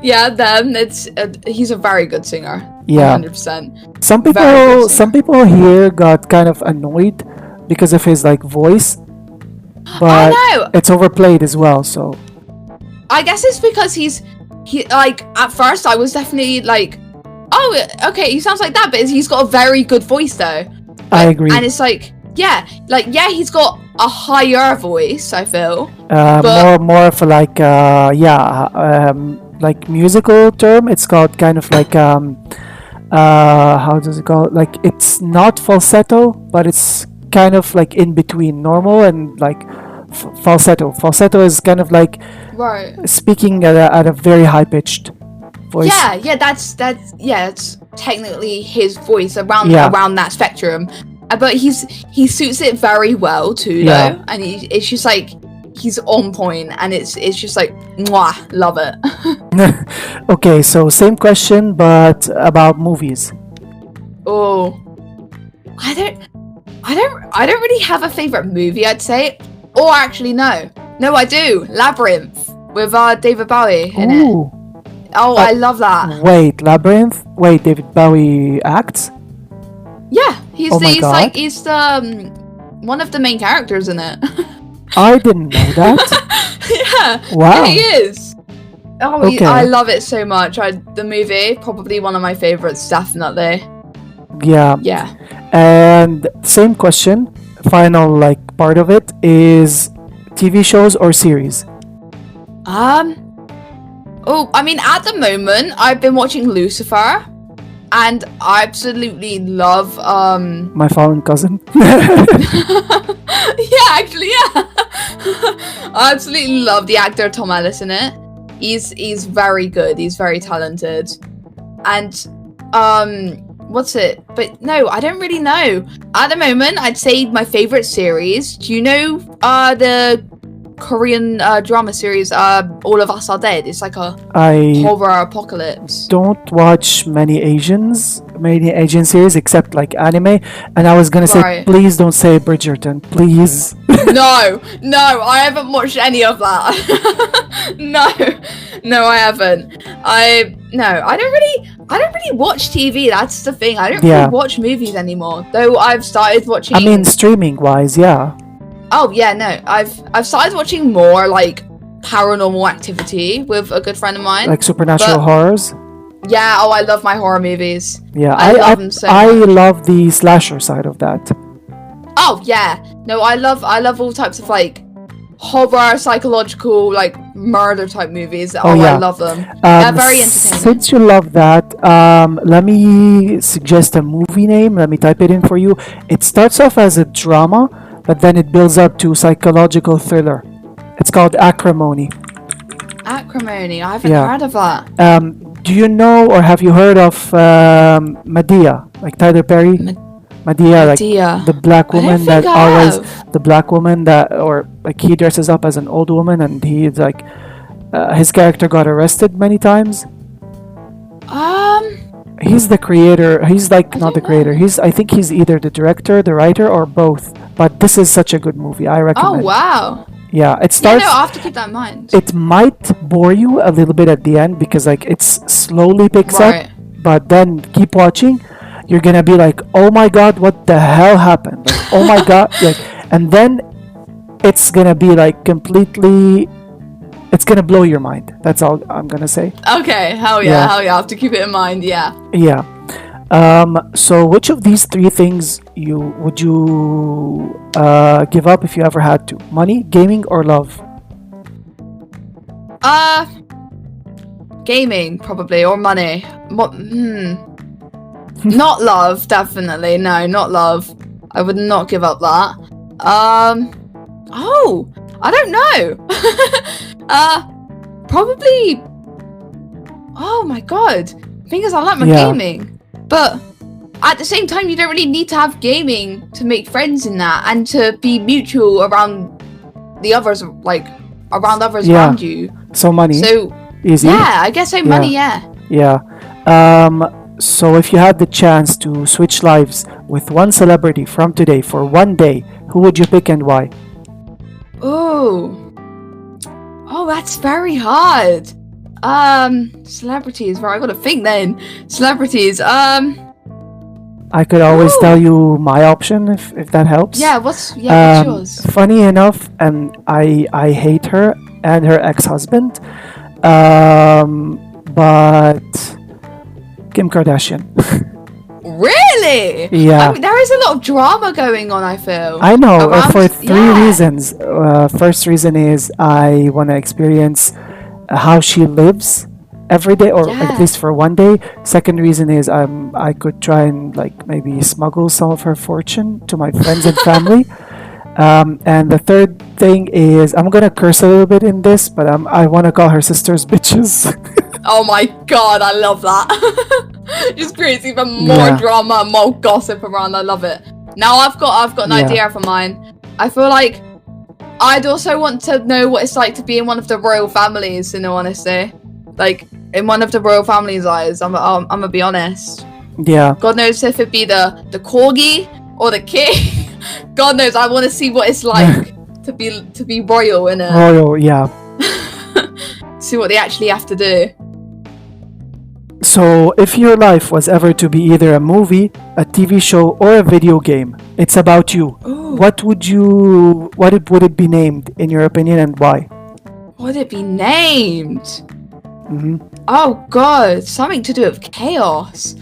Speaker 2: Yeah, them. It's he's a very good singer.
Speaker 1: Yeah.
Speaker 2: 100%.
Speaker 1: Some
Speaker 2: Very good
Speaker 1: people,
Speaker 2: singer.
Speaker 1: some people here got kind of annoyed because of his like voice, but
Speaker 2: I know.
Speaker 1: it's overplayed as well. So
Speaker 2: I guess it's because he like at first I was definitely like, oh okay, he sounds like that, but he's got a very good voice though.
Speaker 1: I agree.
Speaker 2: And it's like yeah, he's got a higher voice, I feel.
Speaker 1: More
Speaker 2: But
Speaker 1: of a like like musical term. It's called kind of like how does it go? Like it's not falsetto, but it's kind of like in between normal and like falsetto. Falsetto is kind of like
Speaker 2: right.
Speaker 1: speaking at a very high pitched. voice.
Speaker 2: Yeah, it's technically his voice around
Speaker 1: Yeah.
Speaker 2: around that spectrum. But he suits it very well too,
Speaker 1: Yeah.
Speaker 2: though, and it's just like he's on point, and it's just like mwah, love it.
Speaker 1: Okay, so same question, but about movies.
Speaker 2: Oh, I don't really have a favorite movie, I'd say. Or actually, no, I do. Labyrinth with David Bowie in it.
Speaker 1: Ooh.
Speaker 2: Oh, I love that.
Speaker 1: Wait, Labyrinth? Wait, David Bowie acts?
Speaker 2: Yeah, he's
Speaker 1: Oh my God.
Speaker 2: he's one of the main characters in it.
Speaker 1: I didn't know that.
Speaker 2: Yeah,
Speaker 1: Wow.
Speaker 2: yeah, he is. Oh,
Speaker 1: Okay.
Speaker 2: I love it so much. The movie, probably one of my favorites, definitely.
Speaker 1: Yeah.
Speaker 2: Yeah.
Speaker 1: And same question, final like part of it is TV shows or series?
Speaker 2: Oh, I mean, at the moment, I've been watching Lucifer, and I absolutely love
Speaker 1: My Fallen Cousin.
Speaker 2: Yeah, actually, yeah. I absolutely love the actor Tom Ellis in it. He's very good. He's very talented. And what's it? But no, I don't really know. At the moment, I'd say my favorite series. Do you know the Korean drama series All of Us Are Dead? It's like a
Speaker 1: I
Speaker 2: horror apocalypse.
Speaker 1: don't watch many Asian series except like anime, and I was gonna say
Speaker 2: Right.
Speaker 1: please don't say Bridgerton, please.
Speaker 2: No, I haven't watched any of that. No, I haven't. I don't really watch TV. That's the thing. I don't
Speaker 1: Yeah.
Speaker 2: really watch movies anymore. Though I've started watching.
Speaker 1: I mean streaming wise, yeah.
Speaker 2: Oh yeah, no. I've started watching more like Paranormal Activity with a good friend of mine.
Speaker 1: Like supernatural
Speaker 2: But-
Speaker 1: horrors.
Speaker 2: Yeah. Oh, I love my horror movies.
Speaker 1: Yeah,
Speaker 2: I love them so
Speaker 1: I
Speaker 2: much.
Speaker 1: love the slasher side of that.
Speaker 2: Oh yeah. No, I love all types of like horror, psychological, like murder type movies. Oh,
Speaker 1: yeah.
Speaker 2: I love them. They're very entertaining.
Speaker 1: Since you love that, let me suggest a movie name. Let me type it in for you. It starts off as a drama, but then it builds up to psychological thriller. It's called Acrimony.
Speaker 2: Acrimony. I haven't
Speaker 1: Yeah.
Speaker 2: heard of that.
Speaker 1: Do you know or have you heard of Medea, like Tyler Perry? Medea, like
Speaker 2: Medea.
Speaker 1: the black
Speaker 2: I don't
Speaker 1: woman that
Speaker 2: think I
Speaker 1: always,
Speaker 2: have.
Speaker 1: the black woman that, or like he dresses up as an old woman, and he's like, his character got arrested many times. He's the creator. He's like not the
Speaker 2: don't
Speaker 1: creator. I think he's either the director, the writer, or both. But this is such a good movie. I
Speaker 2: Oh
Speaker 1: recommend.
Speaker 2: wow.
Speaker 1: Yeah, it
Speaker 2: Yeah,
Speaker 1: starts.
Speaker 2: no, I'll have to keep that in mind.
Speaker 1: It might bore you a little bit at the end because like it's slowly picks
Speaker 2: Right.
Speaker 1: up, but then keep watching. You're gonna be like, oh my god, what the hell happened? Like, oh my god, like, and then it's gonna be like completely. It's gonna blow your mind. That's all I'm gonna say.
Speaker 2: Okay, hell
Speaker 1: Yeah.
Speaker 2: yeah, hell yeah. I'll have to keep it in mind. Yeah.
Speaker 1: Yeah. So which of these three things would you give up if you ever had to? Money, gaming, or love?
Speaker 2: Gaming probably, or money. What? Not love, definitely. No, not love. I would not give up that. Oh, I don't know. Probably. Oh my god. Thing is, I like my
Speaker 1: Yeah.
Speaker 2: gaming, but at the same time, you don't really need to have gaming to make friends in that and to be mutual around the others, like around others
Speaker 1: Yeah.
Speaker 2: around you.
Speaker 1: So money,
Speaker 2: So
Speaker 1: easy.
Speaker 2: yeah, I guess so. Money, yeah.
Speaker 1: Yeah. So if you had the chance to switch lives with one celebrity from today for one day, who would you pick and why?
Speaker 2: Oh, that's very hard. Celebrities. Right, I gotta think then. Celebrities.
Speaker 1: I could always
Speaker 2: Ooh.
Speaker 1: tell you my option if that helps.
Speaker 2: Yeah. What's
Speaker 1: Um,
Speaker 2: yours?
Speaker 1: funny enough, and I hate her and her ex-husband, but Kim Kardashian.
Speaker 2: Really?
Speaker 1: Yeah.
Speaker 2: I mean, there is a lot of drama going on. I feel.
Speaker 1: I know
Speaker 2: Around-
Speaker 1: for three
Speaker 2: yeah.
Speaker 1: reasons. First reason is I want to experience how she lives every day, or
Speaker 2: Yeah.
Speaker 1: at least for one day. Second reason is I could try and like maybe smuggle some of her fortune to my friends and family. And the third thing is I'm gonna curse a little bit in this, but I want to call her sisters bitches.
Speaker 2: Oh my god, I love that. Just creates even more drama, more gossip around. I love it. Now I've got an idea for mine. I feel like I'd also want to know what it's like to be in one of the royal families, in all honesty. Like, in one of the royal families' eyes, I'm gonna be honest.
Speaker 1: Yeah.
Speaker 2: God knows if it'd be the corgi or the king. God knows, I want to see what it's like to be royal in it.
Speaker 1: Royal, yeah.
Speaker 2: See what they actually have to do.
Speaker 1: So, if your life was ever to be either a movie, a TV show, or a video game, it's about you.
Speaker 2: Ooh.
Speaker 1: What would it be named, in your opinion, and why?
Speaker 2: Would it be named?
Speaker 1: Mm-hmm.
Speaker 2: Oh god, something to do with chaos.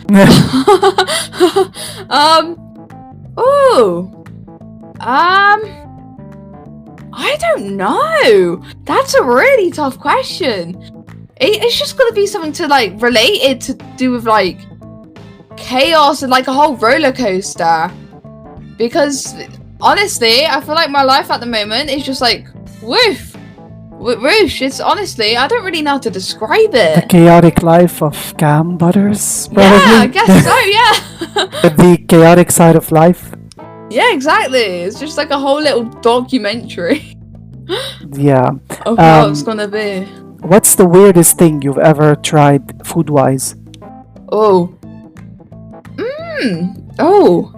Speaker 2: I don't know. That's a really tough question. It's just gonna be something to like related to do with like chaos and like a whole roller coaster. Because honestly, I feel like my life at the moment is just like woof. Whoosh, it's honestly, I don't really know how to describe it.
Speaker 1: The chaotic life of kambutters, probably?
Speaker 2: Yeah, I guess so, yeah.
Speaker 1: The chaotic side of life.
Speaker 2: Yeah, exactly. It's just like a whole little documentary.
Speaker 1: Yeah.
Speaker 2: Of how it's gonna be.
Speaker 1: What's the weirdest thing you've ever tried food-wise?
Speaker 2: Oh. Oh.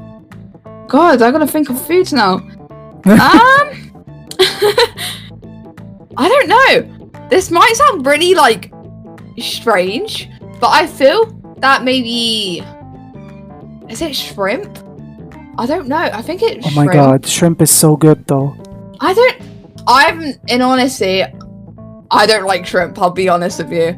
Speaker 2: God, I gotta think of foods now. I don't know. This might sound really, like, strange, but I feel that maybe... Is it shrimp? I don't know. I think it's shrimp.
Speaker 1: Oh my god, shrimp is so good, though.
Speaker 2: In honesty, I don't like shrimp, I'll be honest with you.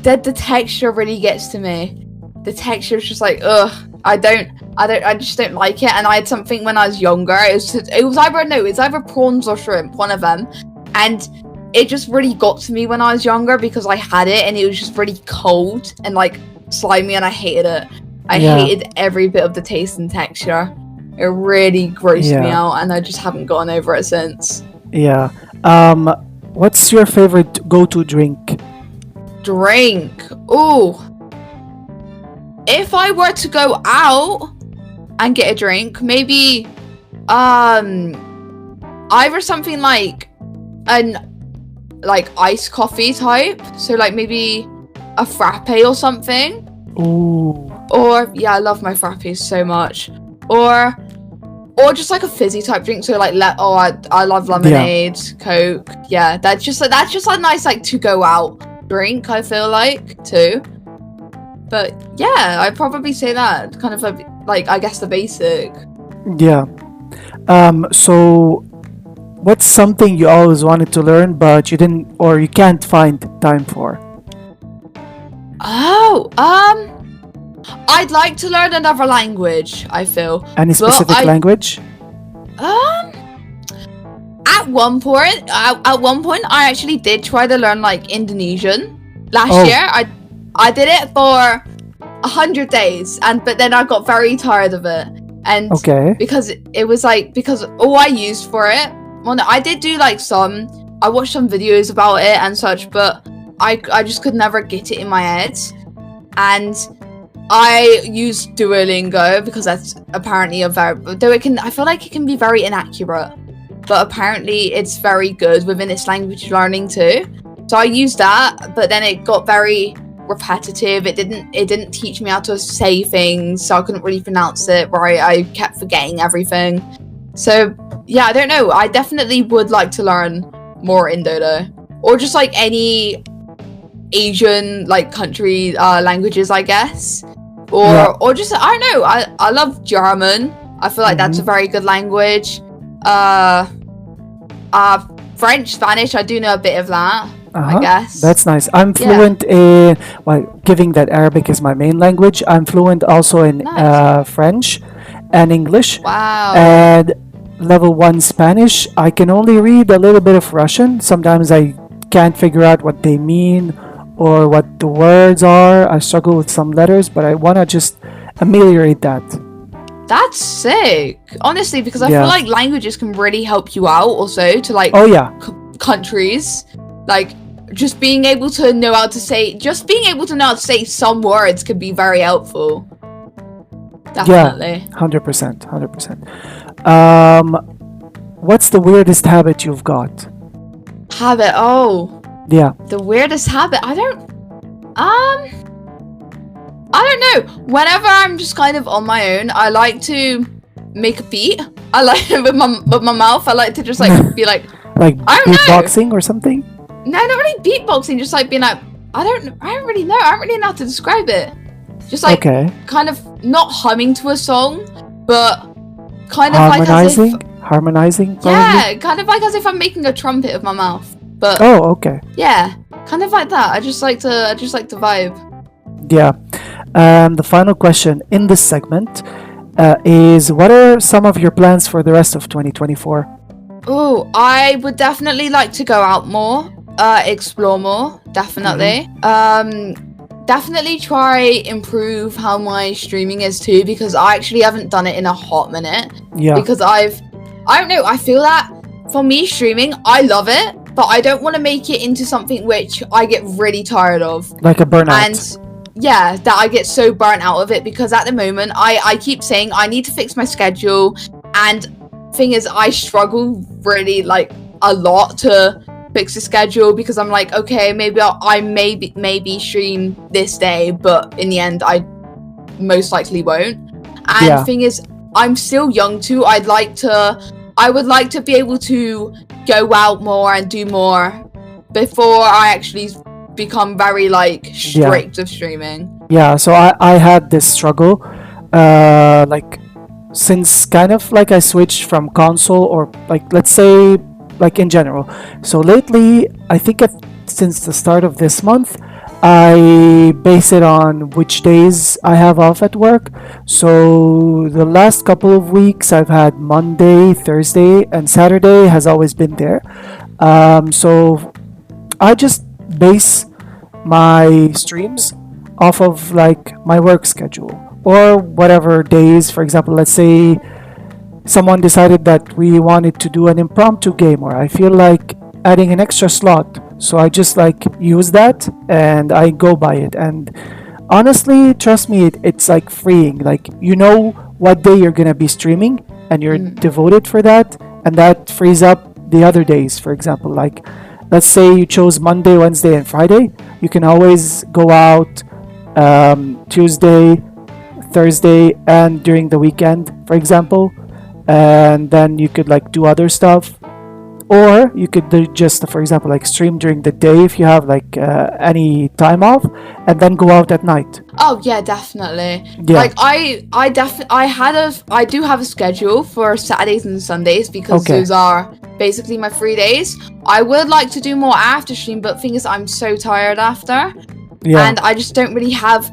Speaker 2: The texture really gets to me. The texture is just like, ugh. I just don't like it. And I had something when I was younger. It was either prawns or shrimp, one of them. And it just really got to me when I was younger because I had it and it was just really cold and like slimy and I hated it. I hated every bit of the taste and texture. It really grossed me out and I just haven't gotten over it since.
Speaker 1: Yeah. What's your favorite go-to drink?
Speaker 2: Drink? Ooh. If I were to go out and get a drink, maybe either something like iced coffee type, so like maybe a frappe or something.
Speaker 1: Ooh.
Speaker 2: Or I love my frappes so much. Or just like a fizzy type drink, so like I love lemonade, Coke. Yeah, that's just a nice like to go out drink, I feel like too. But yeah, I'd probably say that kind of like I guess the basic.
Speaker 1: Yeah. So what's something you always wanted to learn but you didn't or you can't find time for?
Speaker 2: Oh, I'd like to learn another language, I feel.
Speaker 1: Any specific language?
Speaker 2: At one point, I actually did try to learn like Indonesian last year. I did it for 100 days, but then I got very tired of it. And because all I used for it, well, no, I did do like I watched some videos about it and such, but I just could never get it in my head. And I used Duolingo because that's apparently I feel like it can be very inaccurate, but apparently it's very good within its language learning too. So I used that, but then it got very repetitive. It didn't teach me how to say things, so I couldn't really pronounce it right. I kept forgetting everything. So yeah, I don't know. I definitely would like to learn more Indo though, or just like any Asian like country languages, I guess. Or just I don't know. I love German. I feel like that's a very good language. French, Spanish. I do know a bit of that. I guess
Speaker 1: that's nice. I'm fluent in given that Arabic is my main language. I'm fluent also in French and English.
Speaker 2: Wow.
Speaker 1: And level 1 Spanish. I can only read a little bit of Russian. Sometimes I can't figure out what they mean or what the words are. I struggle with some letters, but I want to just ameliorate that.
Speaker 2: That's sick, honestly, because I feel like languages can really help you out also to like countries. Like just being able to know how to say some words could be very helpful. Definitely.
Speaker 1: Yeah, 100%, 100%. What's the weirdest habit you've got?
Speaker 2: Habit. Oh,
Speaker 1: Yeah.
Speaker 2: the weirdest habit. I don't know. Whenever I'm just kind of on my own, I like to make a beat. I like with my mouth. I like to just like be like,
Speaker 1: Like
Speaker 2: I don't know.
Speaker 1: beatboxing or something?
Speaker 2: No, not really beatboxing. Just like being like, I don't really know. I don't really know how to describe it. Just like
Speaker 1: Okay.
Speaker 2: kind of not humming to a song, but kind of like as if,
Speaker 1: Harmonizing, probably?
Speaker 2: yeah, kind of like as if I'm making a trumpet with my mouth. But
Speaker 1: Oh, okay.
Speaker 2: yeah, kind of like that. I just like to vibe.
Speaker 1: Yeah. The final question in this segment is, what are some of your plans for the rest of 2024?
Speaker 2: Oh, I would definitely like to go out more, explore more, definitely. Definitely try improve how my streaming is too, because I actually haven't done it in a hot minute.
Speaker 1: Yeah.
Speaker 2: Because I don't know, I feel that for me streaming, I love it, but I don't want to make it into something which I get really tired of.
Speaker 1: Like a burnout.
Speaker 2: And yeah, that I get so burnt out of it, because at the moment I keep saying I need to fix my schedule, and thing is I struggle really like a lot to fix the schedule, because I'm like, okay, maybe I maybe stream this day, but in the end I most likely won't. And
Speaker 1: Yeah.
Speaker 2: thing is, I'm still young too. I would like to be able to go out more and do more before I actually become very like strict of streaming.
Speaker 1: Yeah, so I had this struggle, like since kind of like I switched from console, or like let's say like in general. So lately, I think since the start of this month, I base it on which days I have off at work. So the last couple of weeks, I've had Monday, Thursday, and Saturday has always been there. So I just base my streams off of like my work schedule, or whatever days. For example, let's say someone decided that we wanted to do an impromptu game, or I feel like adding an extra slot, so I just like use that and I go by it. And honestly, trust me, it's like freeing. Like, you know what day you're gonna be streaming, and you're devoted for that, and that frees up the other days. For example, like let's say you chose Monday, Wednesday, and Friday, you can always go out Tuesday, Thursday, and during the weekend, for example, and then you could like do other stuff. Or you could do just, for example, like stream during the day if you have like any time off, and then go out at night.
Speaker 2: Oh yeah, definitely.
Speaker 1: Yeah.
Speaker 2: Like I do have a schedule for Saturdays and Sundays, because
Speaker 1: Okay.
Speaker 2: those are basically my free days. I would like to do more after stream, but thing is, I'm so tired after,
Speaker 1: Yeah.
Speaker 2: and I just don't really have.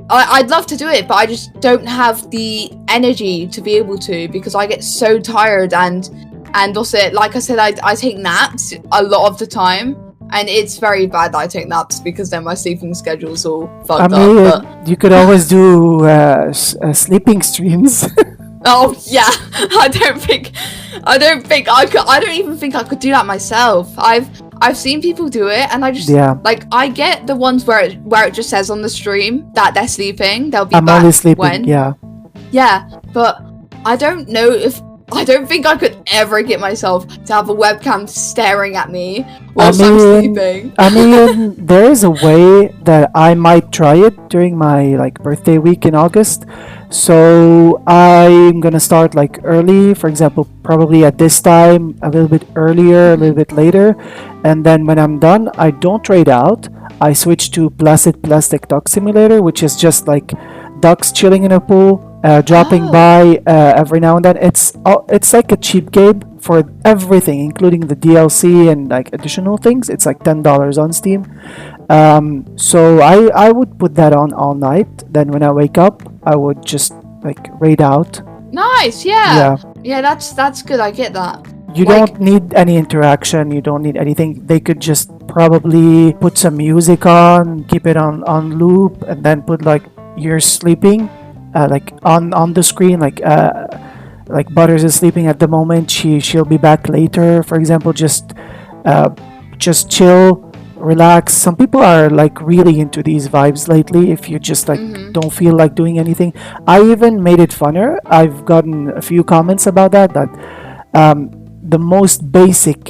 Speaker 2: I'd love to do it, but I just don't have the energy to be able to, because I get so tired, and also, like I said, I take naps a lot of the time, and it's very bad that I take naps, because then my sleeping schedule's all fucked
Speaker 1: I mean,
Speaker 2: up. But
Speaker 1: you could always do sleeping streams.
Speaker 2: oh yeah, I don't even think I could do that myself. I've seen people do it, and I just
Speaker 1: Yeah.
Speaker 2: like, I get the ones where it just says on the stream that they're sleeping. They'll be
Speaker 1: I'm
Speaker 2: back
Speaker 1: only sleeping.
Speaker 2: when. Yeah, but I don't know if. I don't think I could ever get myself to have a webcam staring at me whilst I'm sleeping.
Speaker 1: I mean, there is a way that I might try it during my like birthday week in August. So I'm gonna start like early, for example, probably at this time, a little bit earlier, a little bit later, and then when I'm done, I don't trade out. I switch to Placid Plastic Duck Simulator, which is just like ducks chilling in a pool, dropping by every now and then. It's like a cheap game for everything, including the DLC and like additional things. It's like $10 on Steam. So I would put that on all night. Then when I wake up, I would just like raid out.
Speaker 2: Nice, yeah. Yeah, that's good. I get that.
Speaker 1: You don't need any interaction. You don't need anything. They could just probably put some music on, keep it on loop, and then put like you're sleeping, like on the screen, like Butters is sleeping at the moment. She'll be back later. For example, just chill relax. Some people are like really into these vibes lately. If you just like
Speaker 2: Mm-hmm.
Speaker 1: don't feel like doing anything, I even made it funner. I've gotten a few comments about that. The most basic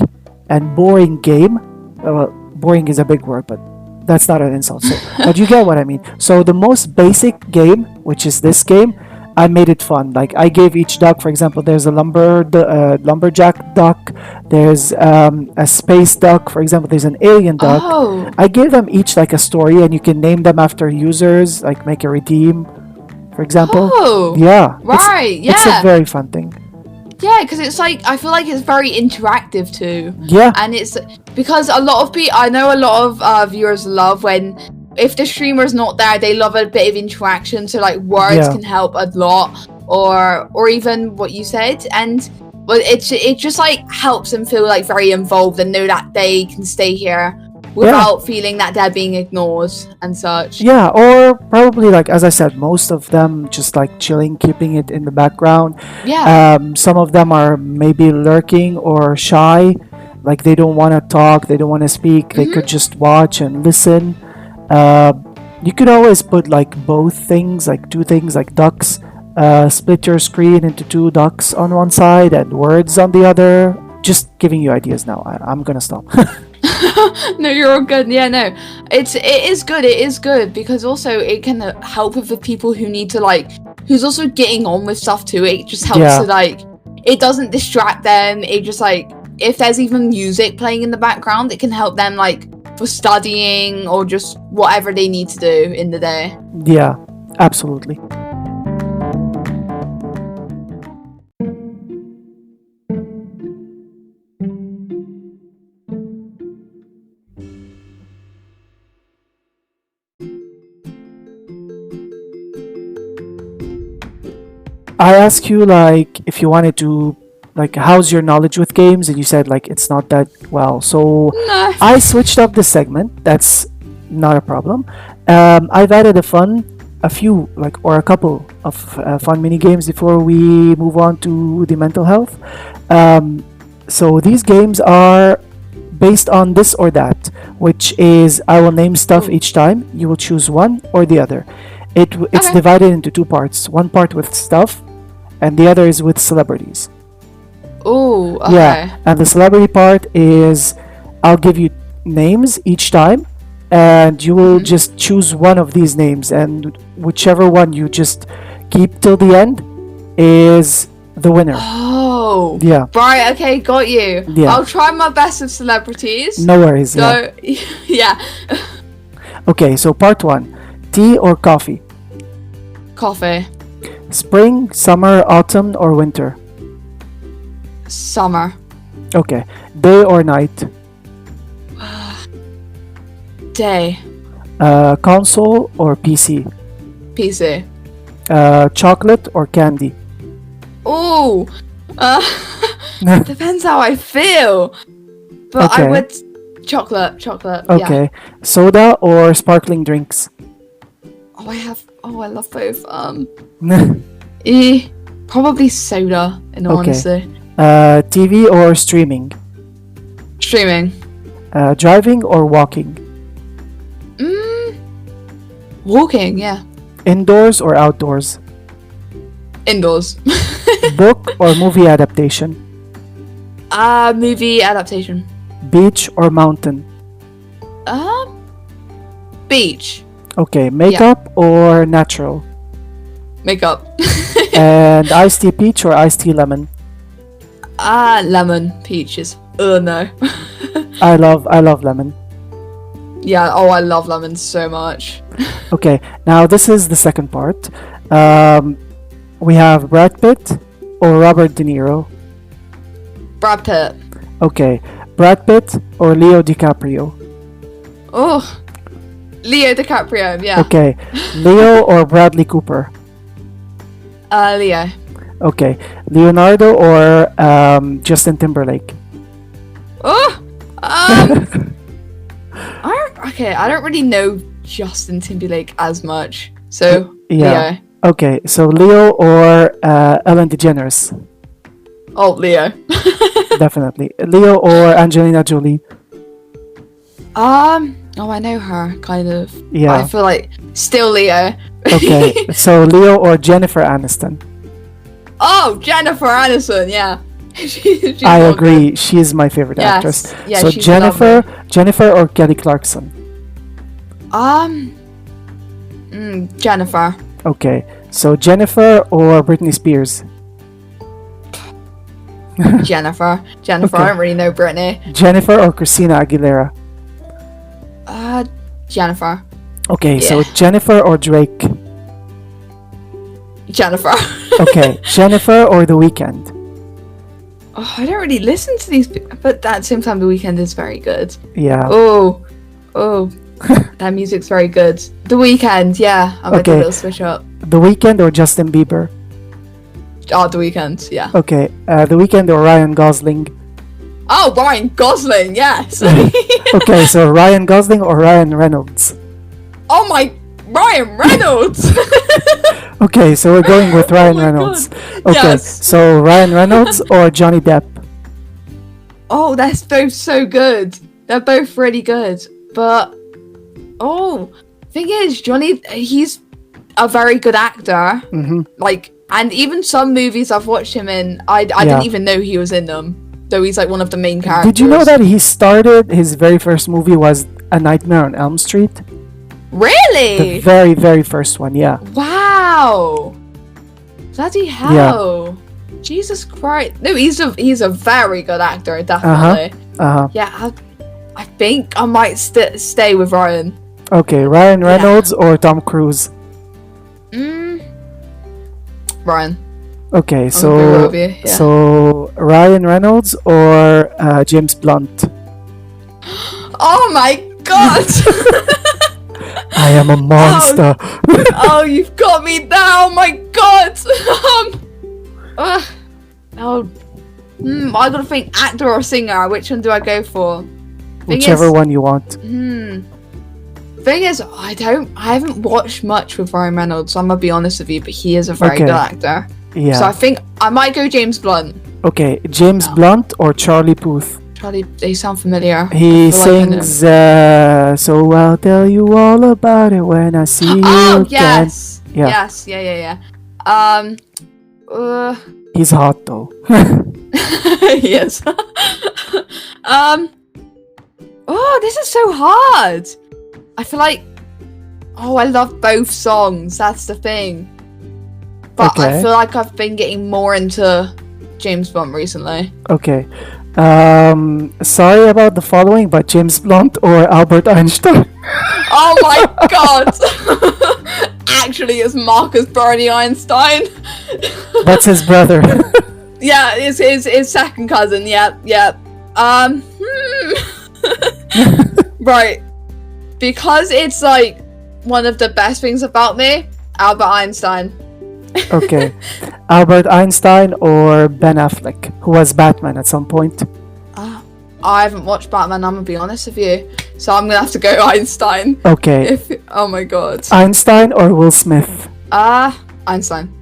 Speaker 1: and boring game. Well, boring is a big word, but that's not an insult. So, but you get what I mean. So the most basic game, which is this game, I made it fun. Like I gave each duck, for example, there's a lumberjack duck. There's a space duck, for example. There's an alien duck.
Speaker 2: Oh.
Speaker 1: I gave them each like a story, and you can name them after users, like make a redeem, for example.
Speaker 2: Oh.
Speaker 1: Yeah,
Speaker 2: Right.
Speaker 1: it's a
Speaker 2: Yeah.
Speaker 1: very fun thing.
Speaker 2: Yeah, because it's like I feel like it's very interactive too.
Speaker 1: Yeah,
Speaker 2: And it's because a lot of people, I know a lot of viewers love when if the streamer's not there, they love a bit of interaction. So like words
Speaker 1: Yeah.
Speaker 2: can help a lot, or even what you said, and well, it just like helps them feel like very involved and know that they can stay here without feeling that they're being ignored and such.
Speaker 1: yeah, or probably like as I said, most of them just like chilling, keeping it in the background.
Speaker 2: Yeah.
Speaker 1: Some of them are maybe lurking or shy, like they don't want to talk, they don't want to speak. They could just watch and listen. Uh, you could always put like both things, like two things, like ducks. Split your screen into two ducks on one side and words on the other. Just giving you ideas now. I'm gonna stop.
Speaker 2: No, you're all good. Yeah, no, it is good. It is good because also it can help with the people who need to like, who's also getting on with stuff too. It just helps
Speaker 1: Yeah.
Speaker 2: to like, it doesn't distract them. It just like, if there's even music playing in the background, it can help them like for studying or just whatever they need to do in the day.
Speaker 1: Yeah, absolutely. I asked you like if you wanted to like how's your knowledge with games, and you said like it's not that well. So
Speaker 2: No.
Speaker 1: I switched up the segment. That's not a problem. I've added a few like or a couple of fun mini games before we move on to the mental health. So these games are based on this or that, which is I will name stuff each time. You will choose one or the other. It's
Speaker 2: Okay.
Speaker 1: divided into two parts. One part with stuff, and the other is with celebrities.
Speaker 2: Oh, okay.
Speaker 1: Yeah, and the celebrity part is I'll give you names each time, and you will just choose one of these names, and whichever one you just keep till the end is the winner.
Speaker 2: Oh.
Speaker 1: Yeah,
Speaker 2: Right. Okay. Got you.
Speaker 1: Yeah.
Speaker 2: I'll try my best with celebrities.
Speaker 1: no worries. Yeah.
Speaker 2: So, yeah.
Speaker 1: Okay, so part one: tea or coffee?
Speaker 2: Coffee.
Speaker 1: Spring, summer, autumn, or winter?
Speaker 2: Summer.
Speaker 1: Okay, day or night?
Speaker 2: Day.
Speaker 1: Console or PC?
Speaker 2: PC.
Speaker 1: Chocolate or candy?
Speaker 2: Oh. Depends how I feel. But
Speaker 1: Okay.
Speaker 2: I would chocolate. Yeah.
Speaker 1: Okay, soda or sparkling drinks?
Speaker 2: I love both. Probably soda, in all
Speaker 1: Okay.
Speaker 2: honesty.
Speaker 1: TV or streaming?
Speaker 2: Streaming.
Speaker 1: Driving or walking?
Speaker 2: Walking, yeah.
Speaker 1: Indoors or outdoors?
Speaker 2: Indoors.
Speaker 1: Book or movie adaptation?
Speaker 2: Movie adaptation.
Speaker 1: Beach or mountain?
Speaker 2: Beach.
Speaker 1: Okay, makeup or natural?
Speaker 2: Makeup.
Speaker 1: And iced tea peach or iced tea lemon?
Speaker 2: Lemon. Peaches. Oh no.
Speaker 1: I love lemon.
Speaker 2: Yeah, oh, I love lemons so much.
Speaker 1: Okay, now this is the second part. We have Brad Pitt or Robert De Niro.
Speaker 2: Brad Pitt.
Speaker 1: Okay, Brad Pitt or Leo DiCaprio.
Speaker 2: Oh, Leo DiCaprio, yeah.
Speaker 1: Okay, Leo or Bradley Cooper.
Speaker 2: Leo.
Speaker 1: Okay, Leonardo or Justin Timberlake.
Speaker 2: Oh, I don't really know Justin Timberlake as much, so
Speaker 1: Yeah.
Speaker 2: Leo.
Speaker 1: Okay, so Leo or Ellen DeGeneres.
Speaker 2: Oh, Leo.
Speaker 1: Definitely. Leo or Angelina Jolie.
Speaker 2: Oh, I know her, kind of.
Speaker 1: Yeah.
Speaker 2: I feel like still Leo.
Speaker 1: Okay, so Leo or Jennifer Aniston?
Speaker 2: Oh, Jennifer Aniston, yeah. She's
Speaker 1: I
Speaker 2: all
Speaker 1: agree.
Speaker 2: good.
Speaker 1: She is my favorite
Speaker 2: Yes.
Speaker 1: actress.
Speaker 2: Yeah,
Speaker 1: So
Speaker 2: she's
Speaker 1: Jennifer,
Speaker 2: lovely.
Speaker 1: Jennifer or Kelly Clarkson?
Speaker 2: Jennifer.
Speaker 1: Okay, so Jennifer or Britney Spears?
Speaker 2: Jennifer. Jennifer.
Speaker 1: Okay.
Speaker 2: I don't really know Brittany.
Speaker 1: Jennifer or Christina Aguilera?
Speaker 2: Jennifer.
Speaker 1: Okay, so
Speaker 2: Yeah.
Speaker 1: Jennifer or Drake?
Speaker 2: Jennifer.
Speaker 1: Okay, Jennifer or The Weeknd?
Speaker 2: Oh, I don't really listen to these, but at the same time, The Weeknd is very good.
Speaker 1: Yeah.
Speaker 2: Oh, that music's very good. The Weeknd, yeah. I'm gonna do a
Speaker 1: Okay.
Speaker 2: little switch up.
Speaker 1: The Weeknd or Justin Bieber?
Speaker 2: Oh, The Weeknd, yeah.
Speaker 1: Okay, The Weeknd or Ryan Gosling?
Speaker 2: Oh, Ryan Gosling, yes.
Speaker 1: Okay, so Ryan Gosling or Ryan Reynolds?
Speaker 2: Oh my, Ryan Reynolds.
Speaker 1: Okay, so we're going with Ryan
Speaker 2: my
Speaker 1: Reynolds.
Speaker 2: God.
Speaker 1: Okay,
Speaker 2: Yes.
Speaker 1: so Ryan Reynolds or Johnny Depp?
Speaker 2: Oh, they're both so good. They're both really good. But thing is, Johnny, he's a very good actor.
Speaker 1: Mm-hmm.
Speaker 2: Like, and even some movies I've watched him in, I
Speaker 1: Yeah.
Speaker 2: didn't even know he was in them. Though he's like one of the main characters.
Speaker 1: Did you know that he started, his very first movie was A Nightmare on Elm Street? The
Speaker 2: Really?
Speaker 1: very, very first one, yeah.
Speaker 2: Wow. Bloody hell. Jesus Christ. No, he's a very good actor, definitely. Yeah, I think I might stay with Ryan.
Speaker 1: Okay, Ryan Reynolds or Tom Cruise?
Speaker 2: Ryan.
Speaker 1: Okay,
Speaker 2: I'm
Speaker 1: so
Speaker 2: agree with you, yeah.
Speaker 1: so Ryan Reynolds or James Blunt?
Speaker 2: Oh my god!
Speaker 1: I am a monster.
Speaker 2: Oh, you've got me there! Oh my god! I gotta think actor or singer. Which one do I go for?
Speaker 1: Whichever one you want.
Speaker 2: Thing is, I haven't watched much with Ryan Reynolds, so I'm gonna be honest with you, but he is a very
Speaker 1: Okay.
Speaker 2: good actor.
Speaker 1: Yeah.
Speaker 2: So I think I might go James Blunt.
Speaker 1: Okay, James Blunt or Charlie Puth?
Speaker 2: Charlie, they sound familiar.
Speaker 1: He
Speaker 2: I feel like I know.
Speaker 1: sings, so I'll tell you all about it when I see you
Speaker 2: Oh
Speaker 1: again.
Speaker 2: yes,
Speaker 1: Yeah.
Speaker 2: yes, yeah.
Speaker 1: He's hot though.
Speaker 2: Yes. Oh, this is so hard. I feel like, I love both songs. That's the thing. But I
Speaker 1: Okay.
Speaker 2: feel like I've been getting more into James Blunt recently.
Speaker 1: Okay. Sorry about the following, but James Blunt or Albert Einstein?
Speaker 2: Oh my god! Actually, it's Marcus Bernie Einstein.
Speaker 1: That's his brother.
Speaker 2: Yeah, it's his second cousin. Yeah. Right. Because it's like one of the best things about me, Albert Einstein.
Speaker 1: Okay. Albert Einstein or Ben Affleck, who was Batman at some point?
Speaker 2: I haven't watched Batman, I'm gonna be honest with you. So I'm gonna have to go Einstein.
Speaker 1: Okay.
Speaker 2: Oh my god.
Speaker 1: Einstein or Will Smith?
Speaker 2: Einstein.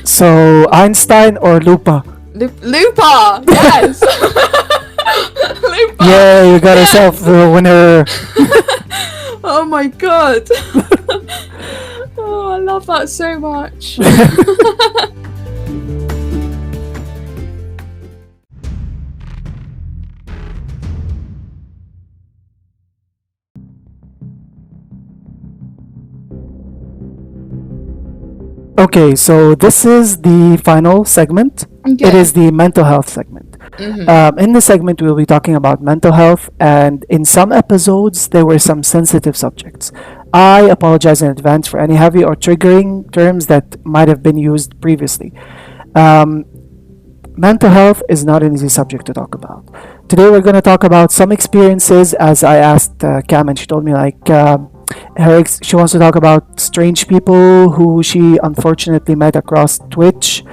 Speaker 1: So, Einstein or Lupa?
Speaker 2: Lupa! Yes! Lupa!
Speaker 1: Yeah, you got yourself the winner.
Speaker 2: Oh my god. Oh, I love that so much.
Speaker 1: Okay, so this is the final segment. It
Speaker 2: Okay.
Speaker 1: is the mental health segment. In this segment, we'll be talking about mental health, and in some episodes, there were some sensitive subjects. I apologize in advance for any heavy or triggering terms that might have been used previously. Mental health is not an easy subject to talk about. Today, we're going to talk about some experiences, as I asked Cam, and she told me, like, she wants to talk about strange people who she unfortunately met across Twitch,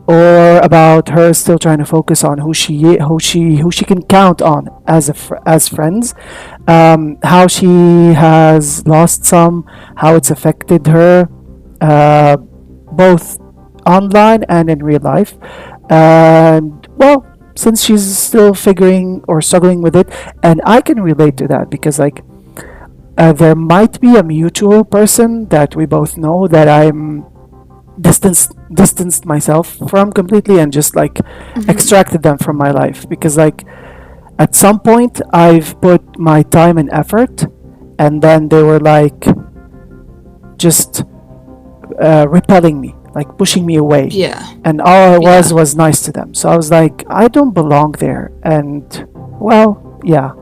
Speaker 1: or about her still trying to focus on who she can count on as friends, how she has lost some, how it's affected her, both online and in real life, and well, since she's still figuring or struggling with it. And I can relate to that because like there might be a mutual person that we both know that I'm distanced myself from completely and just like extracted them from my life because like at some point I've put my time and effort and then they were like just repelling me, like pushing me away.
Speaker 2: Yeah.
Speaker 1: And all I
Speaker 2: Yeah.
Speaker 1: was nice to them. So I was like, I don't belong there. And well, yeah.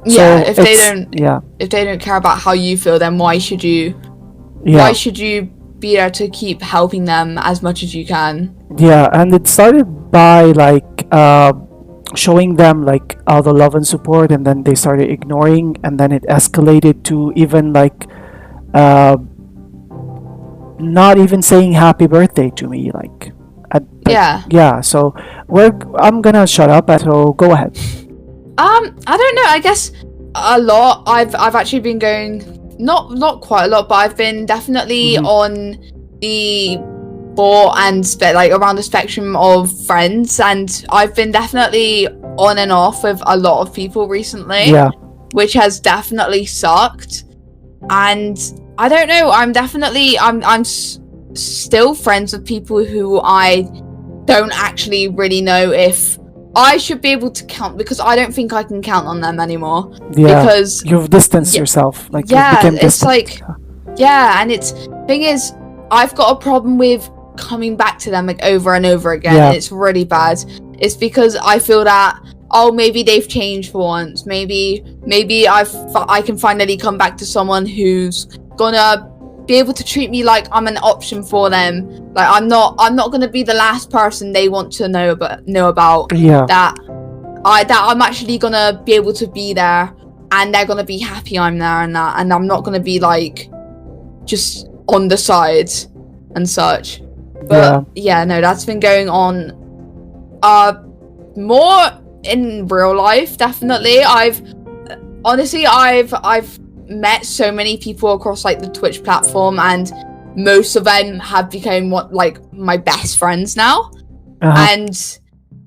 Speaker 2: Yeah,
Speaker 1: So
Speaker 2: if they
Speaker 1: it's-
Speaker 2: don't
Speaker 1: yeah,
Speaker 2: if they don't care about how you feel, then why should you
Speaker 1: yeah,
Speaker 2: be there to keep helping them as much as you can?
Speaker 1: yeah. And it started by like showing them like all the love and support, and then they started ignoring, and then it escalated to even like uh, not even saying happy birthday to me, like.
Speaker 2: Yeah.
Speaker 1: Yeah. So I'm gonna shut up. So go ahead.
Speaker 2: I don't know. I guess a lot. I've actually been going not quite a lot, but I've been definitely on the ball and like around the spectrum of friends, and I've been definitely on and off with a lot of people recently.
Speaker 1: Yeah.
Speaker 2: Which has definitely sucked. And I don't know. I'm still friends with people who I don't actually really know if I should be able to count, because I don't think I can count on them anymore.
Speaker 1: Yeah.
Speaker 2: Because
Speaker 1: You've distanced yourself. Like
Speaker 2: yeah,
Speaker 1: you became
Speaker 2: it's
Speaker 1: distant.
Speaker 2: like yeah, and it's thing is I've got a problem with coming back to them like over and over again.
Speaker 1: Yeah.
Speaker 2: And it's really bad. It's because I feel that maybe they've changed for once. Maybe I can finally come back to someone who's gonna be able to treat me like I'm an option for them. Like I'm not gonna be the last person they want to know about.
Speaker 1: Yeah.
Speaker 2: That I'm actually gonna be able to be there, and they're gonna be happy I'm there, and I'm not gonna be like just on the side and such. But yeah, no, that's been going on more in real life, definitely. I've met so many people across like the Twitch platform, and most of them have become my best friends now. And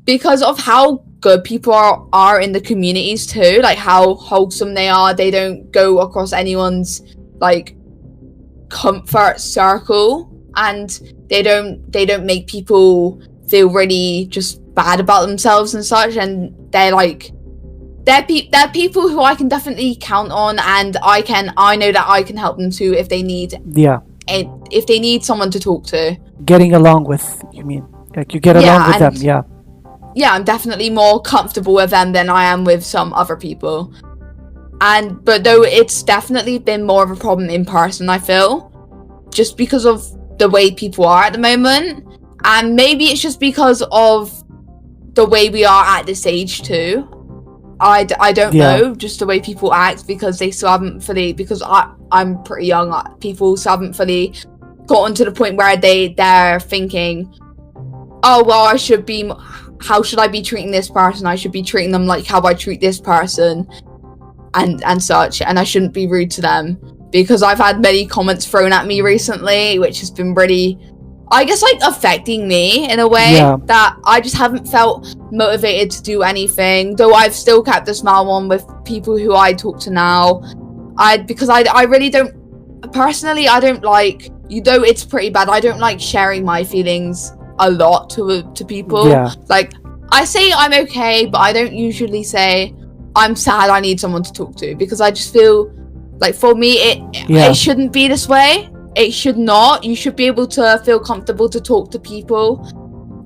Speaker 2: because of how good people are in the communities too, like how wholesome they are, they don't go across anyone's like comfort circle, and they don't make people feel really just bad about themselves and such, and they're people who I can definitely count on, and I know that I can help them too if they need someone to talk to.
Speaker 1: Getting along with, you mean? Like you get along with them, yeah.
Speaker 2: Yeah, I'm definitely more comfortable with them than I am with some other people. But though it's definitely been more of a problem in person, I feel, just because of the way people are at the moment, and maybe it's just because of the way we are at this age too. I don't know, just the way people act, because they still haven't fully, because I'm pretty young, people still haven't fully gotten to the point where they're thinking, oh well, how should I be treating this person? I should be treating them like how I treat this person, and such, and I shouldn't be rude to them, because I've had many comments thrown at me recently, which has been really, I guess, like affecting me in a way that I just haven't felt motivated to do anything, though I've still kept a smile on with people who I talk to now. Because I really don't, personally, I don't like, though it's pretty bad, I don't like sharing my feelings a lot to people. Like, I say I'm okay, but I don't usually say I'm sad, I need someone to talk to, because I just feel like, for me, it shouldn't be this way. It should not. You should be able to feel comfortable to talk to people.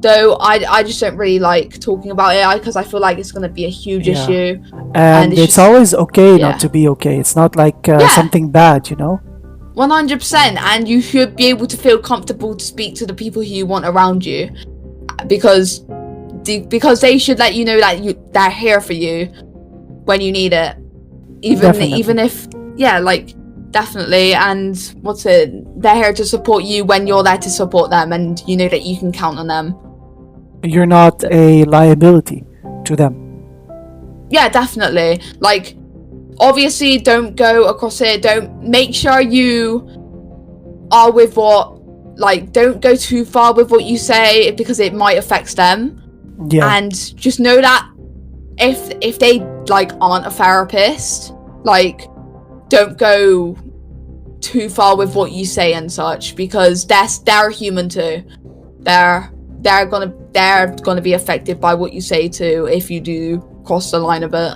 Speaker 2: Though I just don't really like talking about it, because I feel like it's going to be a huge issue.
Speaker 1: And it's always okay not to be okay. It's not like something bad, you know?
Speaker 2: 100%. And you should be able to feel comfortable to speak to the people who you want around you. Because they should let you know that they're here for you when you need it. Even if, definitely, and they're here to support you when you're there to support them, and you know that you can count on them. You're
Speaker 1: not a liability to them.
Speaker 2: Yeah, definitely. Like, obviously, don't go across it. Don't make sure you are with don't go too far with what you say, because it might affect them.
Speaker 1: Yeah.
Speaker 2: And just know that if they like aren't a therapist, like don't go too far with what you say and such, because they're human too. They're gonna be affected by what you say too if you do cross the line a bit.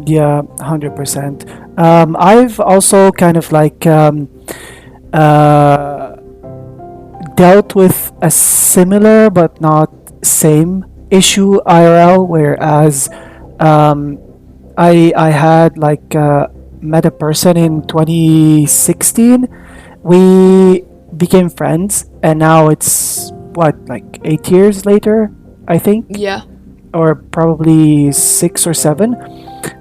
Speaker 1: Yeah, 100%. I've also kind of like uh, dealt with a similar but not same issue IRL, whereas um, I had like met a person in 2016. We became friends, and now it's what, like 8 years later, I think,
Speaker 2: Yeah.
Speaker 1: or probably 6 or 7.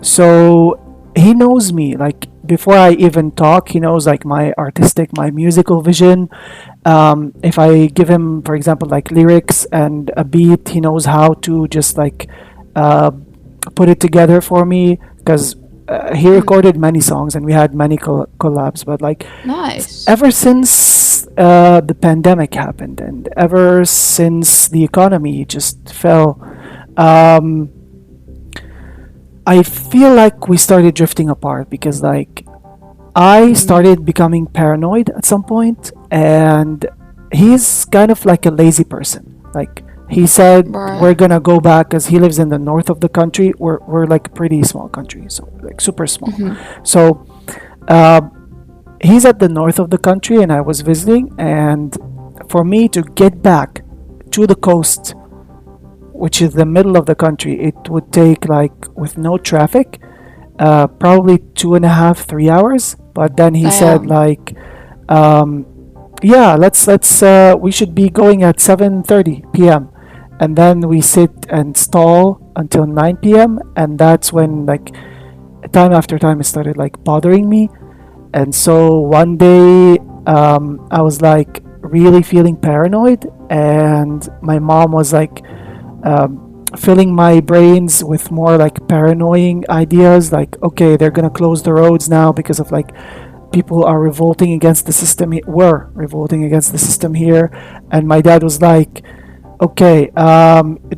Speaker 1: So he knows me like before I even talk. He knows like my musical vision. If I give him, for example, like lyrics and a beat, he knows how to just like uh, put it together for me, because he recorded many songs and we had many collabs. But like
Speaker 2: Nice.
Speaker 1: ever since the pandemic happened and ever since the economy just fell, um, I feel like we started drifting apart, because like I started becoming paranoid at some point, and he's kind of like a lazy person. Like he said, we're
Speaker 2: Right.
Speaker 1: gonna go back, because he lives in the north of the country. We're like a pretty small country, so like super small. So uh, he's at the north of the country, and I was visiting, and for me to get back to the coast, which is the middle of the country, it would take like with no traffic, probably 2.5, 3 hours. But then he said
Speaker 2: Damn.
Speaker 1: like, um, yeah, let's we should be going at 7:30 p.m. And then we sit and stall until 9 p.m. And that's when like time after time it started like bothering me. And so one day, I was like really feeling paranoid, and my mom was like filling my brains with more like paranoid ideas, like, okay, they're gonna close the roads now because of like people are revolting against the system. Were revolting against the system here. And my dad was like, okay,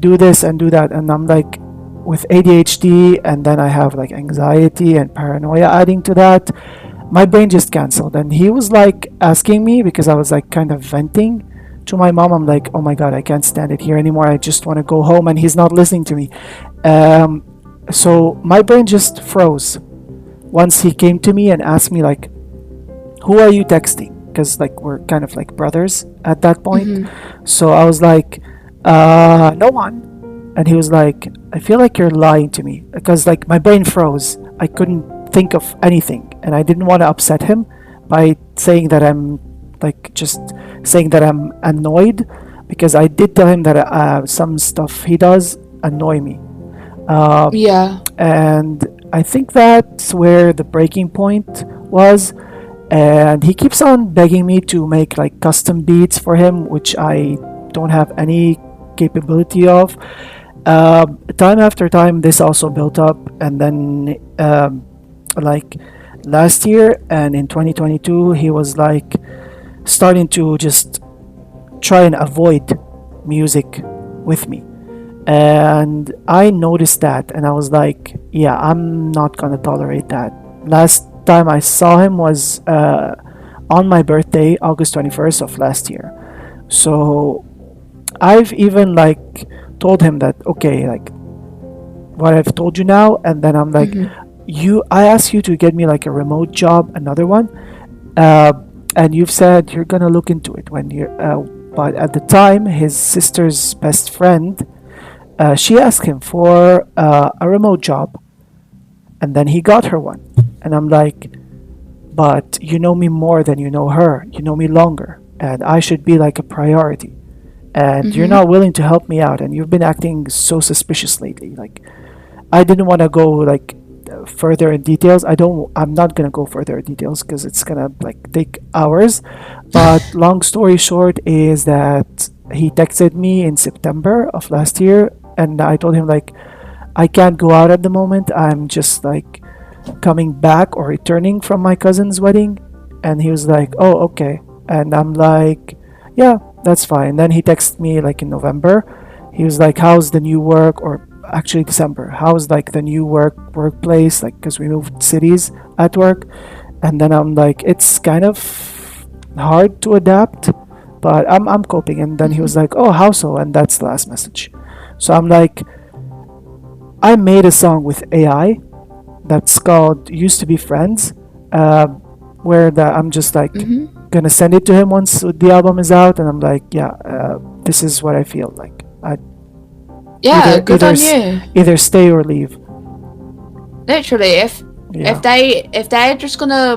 Speaker 1: do this and do that. And I'm like, with ADHD, and then I have like anxiety and paranoia adding to that, my brain just canceled. And he was like asking me, because I was like kind of venting to my mom. I'm like, oh my god, I can't stand it here anymore. I just want to go home. And he's not listening to me. Um, so my brain just froze once he came to me and asked me like, who are you texting? Because like we're kind of like brothers at that point. So I was like, no one. And he was like, I feel like you're lying to me, because like my brain froze. I couldn't think of anything, and I didn't want to upset him by saying that I'm like just saying that I'm annoyed, because I did tell him that some stuff he does annoy me. Uh,
Speaker 2: Yeah.
Speaker 1: and I think that's where the breaking point was. And he keeps on begging me to make like custom beats for him, which I don't have any capability of. Time after time, this also built up, and then like last year and in 2022, he was like starting to just try and avoid music with me. And I noticed that, and I was like, yeah, I'm not gonna tolerate that. Last time I saw him was on my birthday, August 21st of last year. So I've even like told him that, okay, like what I've told you now. And then I'm like, I asked you to get me like a remote job, another one, uh, and you've said you're gonna look into it when you're. But at the time, his sister's best friend, she asked him for a remote job, and then he got her one. And I'm like, but you know me more than you know her. You know me longer, and I should be like a priority. And you're not willing to help me out, and you've been acting so suspicious lately. Like, I didn't want to go like further in details. I'm not gonna go further in details because it's gonna like take hours. But long story short is that he texted me in September of last year, and I told him like, I can't go out at the moment. I'm just like coming back or returning from my cousin's wedding. And he was like, oh, okay. And I'm like, yeah, that's fine. Then he texted me like in November, He was like, "How's the new work?" Or actually December, "How's like the new workplace?" Like, because we moved cities at work, and then I'm like, "It's kind of hard to adapt, but I'm coping." And then he was like, "Oh, how so?" And that's the last message. So I'm like, I made a song with AI that's called "Used to Be Friends," where I'm just like gonna send it to him once the album is out, and I'm like, yeah, this is what I feel like.
Speaker 2: Yeah, good on you.
Speaker 1: Either stay or leave.
Speaker 2: Literally, if they're just gonna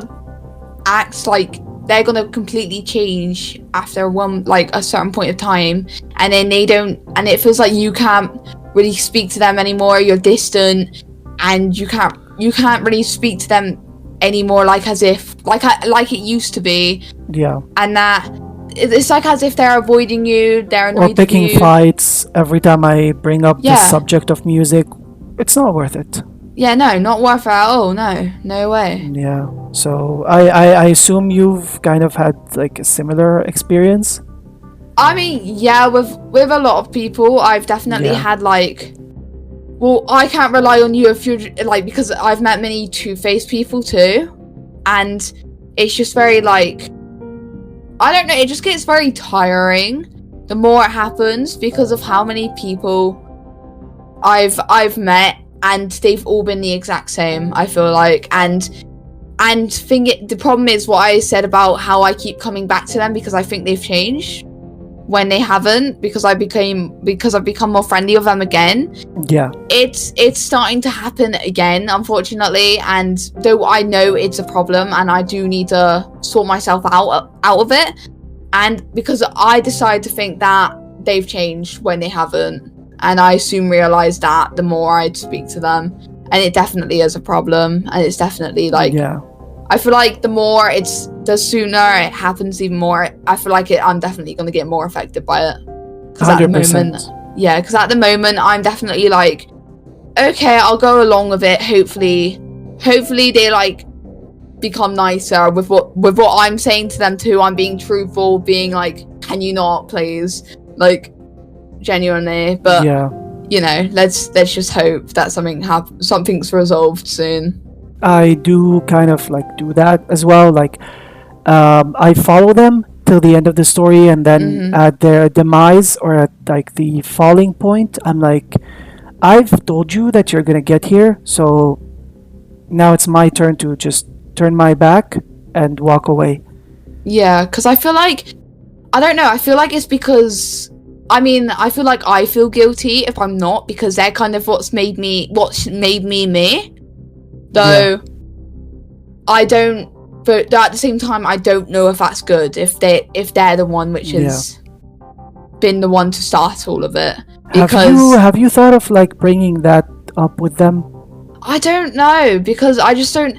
Speaker 2: act like they're gonna completely change after a certain point of time, and then they don't, and it feels like you can't really speak to them anymore. You're distant, and you can't really speak to them anymore, like as if like it used to be.
Speaker 1: Yeah.
Speaker 2: And that it's like as if they're avoiding you. They're annoyed
Speaker 1: or picking
Speaker 2: with you.
Speaker 1: fights every time I bring up the subject of music. It's not worth it.
Speaker 2: Yeah, no, not worth it at all. No way.
Speaker 1: Yeah. So I assume you've kind of had like a similar experience.
Speaker 2: I mean, yeah, with a lot of people, I've definitely had like, well, I can't rely on you if you're like, because I've met many two-faced people too, and it's just very like, I don't know, it just gets very tiring the more it happens because of how many people I've met, and they've all been the exact same, I feel like, and the problem is what I said about how I keep coming back to them because I think they've changed when they haven't, because I've become more friendly with them again.
Speaker 1: Yeah,
Speaker 2: it's starting to happen again, unfortunately, and though I know it's a problem and I do need to sort myself out of it, and because I decide to think that they've changed when they haven't, and I soon realize that the more I speak to them, and it definitely is a problem, and it's definitely like, I feel like the sooner it happens, even more, I feel like I'm definitely going to get more affected by it. Because at the moment, I'm definitely like, okay, I'll go along with it. Hopefully they like become nicer with what I'm saying to them too. I'm being truthful, being like, can you not, please, like, genuinely. But you know, let's just hope that something's resolved soon.
Speaker 1: I do kind of like do that as well. Like, I follow them till the end of the story, and then at their demise or at like the falling point, I'm like, I've told you that you're gonna get here, so now it's my turn to just turn my back and walk away.
Speaker 2: Yeah, because I feel like, I don't know, I feel like it's because, I mean, I feel like I feel guilty if I'm not, because they're kind of what's made me me. Though I don't, but at the same time, I don't know if that's good, if they're the one which has been the one to start all of it. Because
Speaker 1: have you thought of like bringing that up with them?
Speaker 2: I don't know, because I just don't.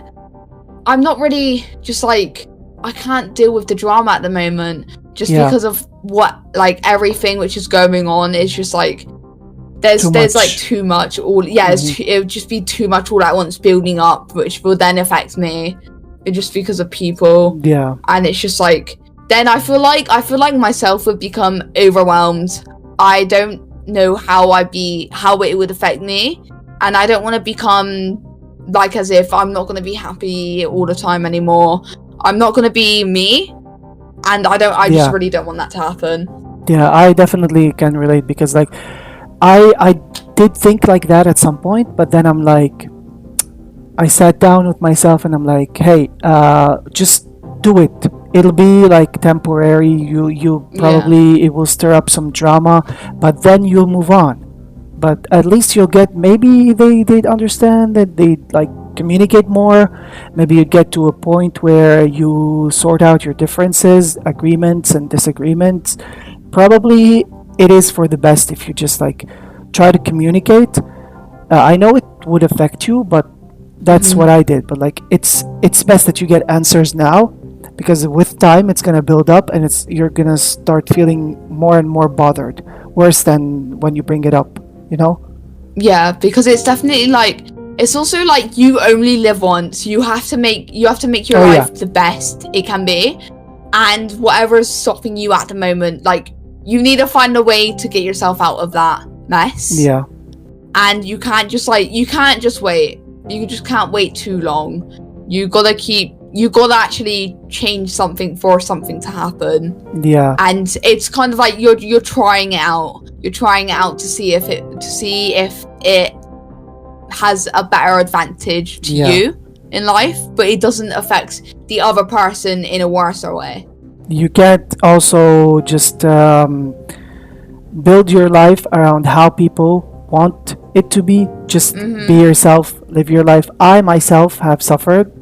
Speaker 2: I'm not really just like, I can't deal with the drama at the moment, just because of what, like, everything which is going on is just like, there's like too much all it would just be too much all at once building up, which will then affect me just because of people. And it's just like, then I feel like myself would become overwhelmed. I don't know how it would affect me, and I don't want to become like as if I'm not going to be happy all the time anymore. I'm not going to be me, and I just really don't want that to happen.
Speaker 1: I definitely can relate, because like I did think like that at some point, but then I'm like, I sat down with myself and I'm like, hey, just do it. It'll be like temporary. You probably, it will stir up some drama, but then you'll move on. But at least you'll get, maybe they'd understand, that they'd like communicate more. Maybe you get to a point where you sort out your differences, agreements and disagreements. Probably it is for the best if you just like try to communicate. I know it would affect you, but that's what I did. But like, it's best that you get answers now, because with time it's gonna build up, and you're gonna start feeling more and more bothered, worse than when you bring it up, you know?
Speaker 2: Yeah, because it's definitely like, it's also like, you only live once. You have to make your life the best it can be, and whatever is stopping you at the moment, like, you need to find a way to get yourself out of that mess.
Speaker 1: Yeah.
Speaker 2: And you can't just wait. You just can't wait too long. You gotta actually change something for something to happen.
Speaker 1: Yeah.
Speaker 2: And it's kind of like you're trying it out. You're trying it out to see if it has a better advantage to you in life, but it doesn't affect the other person in a worse way.
Speaker 1: You can't also just build your life around how people want it to be. Just be yourself, live your life. I myself have suffered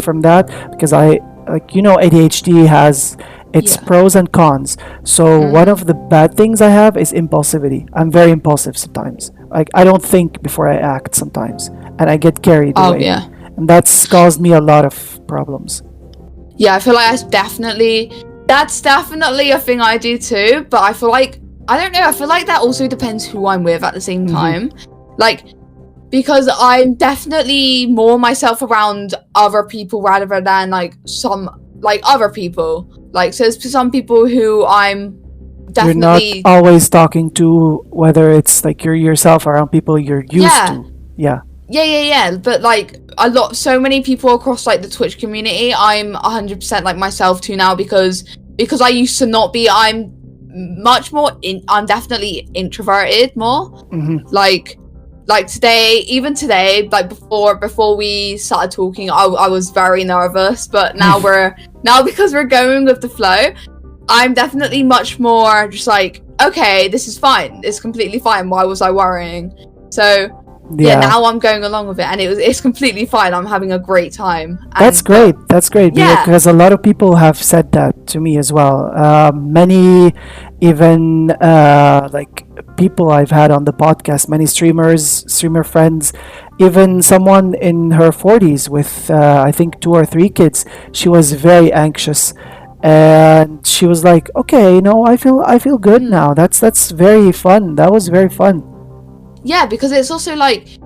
Speaker 1: from that, because ADHD has its pros and cons. So one of the bad things I have is impulsivity. I'm very impulsive sometimes. Like, I don't think before I act sometimes, and I get carried away. And that's caused me a lot of problems.
Speaker 2: Yeah, I feel like that's definitely a thing I do too, but I feel like, I don't know, I feel like that also depends who I'm with at the same time. Like, because I'm definitely more myself around other people rather than like some like other people. Like, so there's some people who I'm definitely...
Speaker 1: You're not always talking to, whether it's like you're yourself around people you're used to. Yeah.
Speaker 2: But like so many people across like the Twitch community, I'm 100% like myself too now, because I used to not be. I'm much more I'm definitely introverted more. Like today, like before we started talking, I was very nervous, but now because we're going with the flow, I'm definitely much more just like, okay, this is fine, it's completely fine, why was I worrying? So now I'm going along with it, and it's completely fine. I'm having a great time.
Speaker 1: That's great. Because a lot of people have said that to me as well. Many, even like people I've had on the podcast, many streamer friends, even someone in her 40s with I think 2 or 3 kids. She was very anxious, and she was like, okay, no, I feel good now. That's very fun. That was very fun.
Speaker 2: Yeah, because it's also like,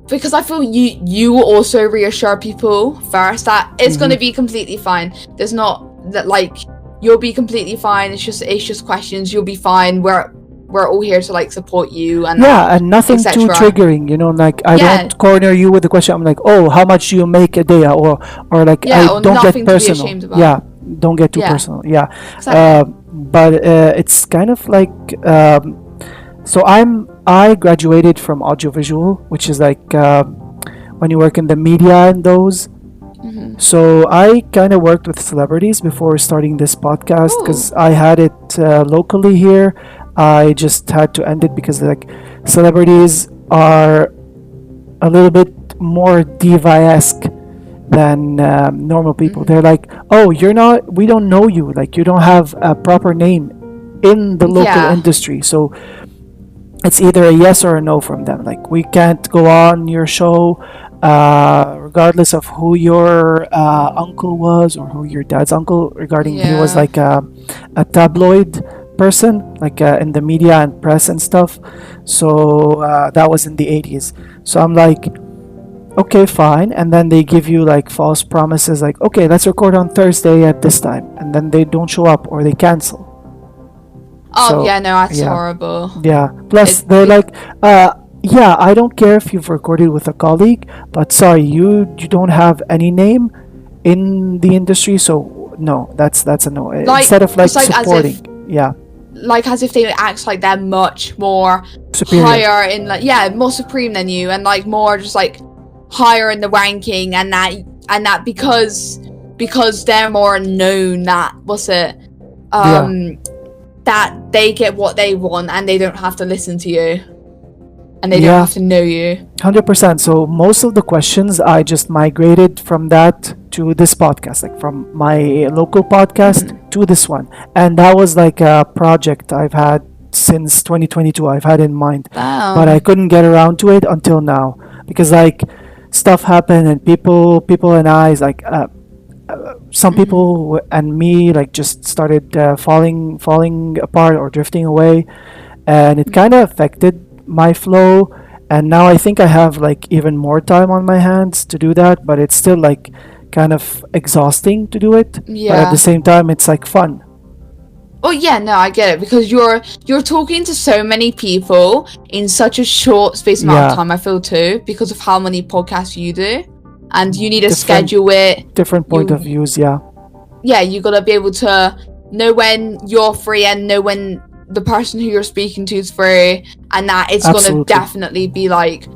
Speaker 2: because I feel you also reassure people first that it's going to be completely fine. There's not that, like, you'll be completely fine. It's just questions. You'll be fine. We're all here to like support you, and
Speaker 1: and nothing too triggering. Like, I don't corner you with the question. I'm like, oh, how much do you make a day, or like, I don't get personal. Yeah, don't get too personal. Yeah, exactly. But it's kind of like. So I graduated from audiovisual, which is like when you work in the media and those. So I kind of worked with celebrities before starting this podcast, because I had it locally here. I just had to end it because like celebrities are a little bit more diva-esque than normal people. They're like, oh, we don't know you. Like, you don't have a proper name in the local industry. So it's either a yes or a no from them. Like, we can't go on your show regardless of who your uncle was, or who your dad's uncle, regarding he was like a tabloid person, like in the media and press and stuff. So that was in the 80s. So I'm like, okay, fine. And then they give you like false promises, like, okay, let's record on Thursday at this time, and then they don't show up or they cancel.
Speaker 2: That's horrible.
Speaker 1: Yeah. Plus, they're like, I don't care if you've recorded with a colleague, but sorry, you don't have any name in the industry, so no, that's a no. Like, instead of like supporting,
Speaker 2: like as if they act like they're much more superior. Higher in like more supreme than you, and like more just like higher in the ranking, and that because they're more known, that they get what they want, and they don't have to listen to you, and they don't have to know you.
Speaker 1: 100%. So most of the questions I just migrated from that to this podcast, like from my local podcast to this one, and that was like a project I've had since 2022. I've had in mind, but I couldn't get around to it until now, because like stuff happened, and people and I like some people and me like just started falling apart or drifting away, and it kind of affected my flow. And now I think I have like even more time on my hands to do that, but it's still like kind of exhausting to do it. But at the same time, it's like fun.
Speaker 2: Oh yeah, no, I get it, because you're talking to so many people in such a short space amount of time. I feel too, because of how many podcasts you do, and you need to schedule it.
Speaker 1: Different point of views, yeah.
Speaker 2: Yeah, you gotta be able to know when you're free and know when the person who you're speaking to is free, and that it's gonna definitely be like,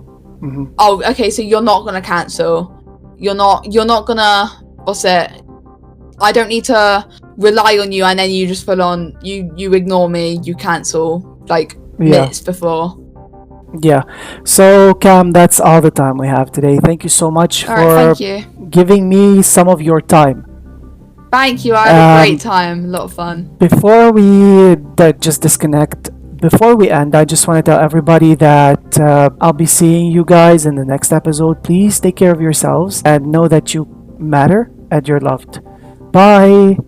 Speaker 2: oh, okay, so you're not gonna cancel. You're not gonna, what's it? I don't need to rely on you, and then you just full on you ignore me, you cancel like minutes before.
Speaker 1: Yeah. So Cam, that's all the time we have today. Thank you so much for giving me some of your time.
Speaker 2: Thank you. I had a great time. A lot of fun.
Speaker 1: Before we just disconnect, before we end, I just want to tell everybody that I'll be seeing you guys in the next episode. Please take care of yourselves and know that you matter and you're loved. Bye.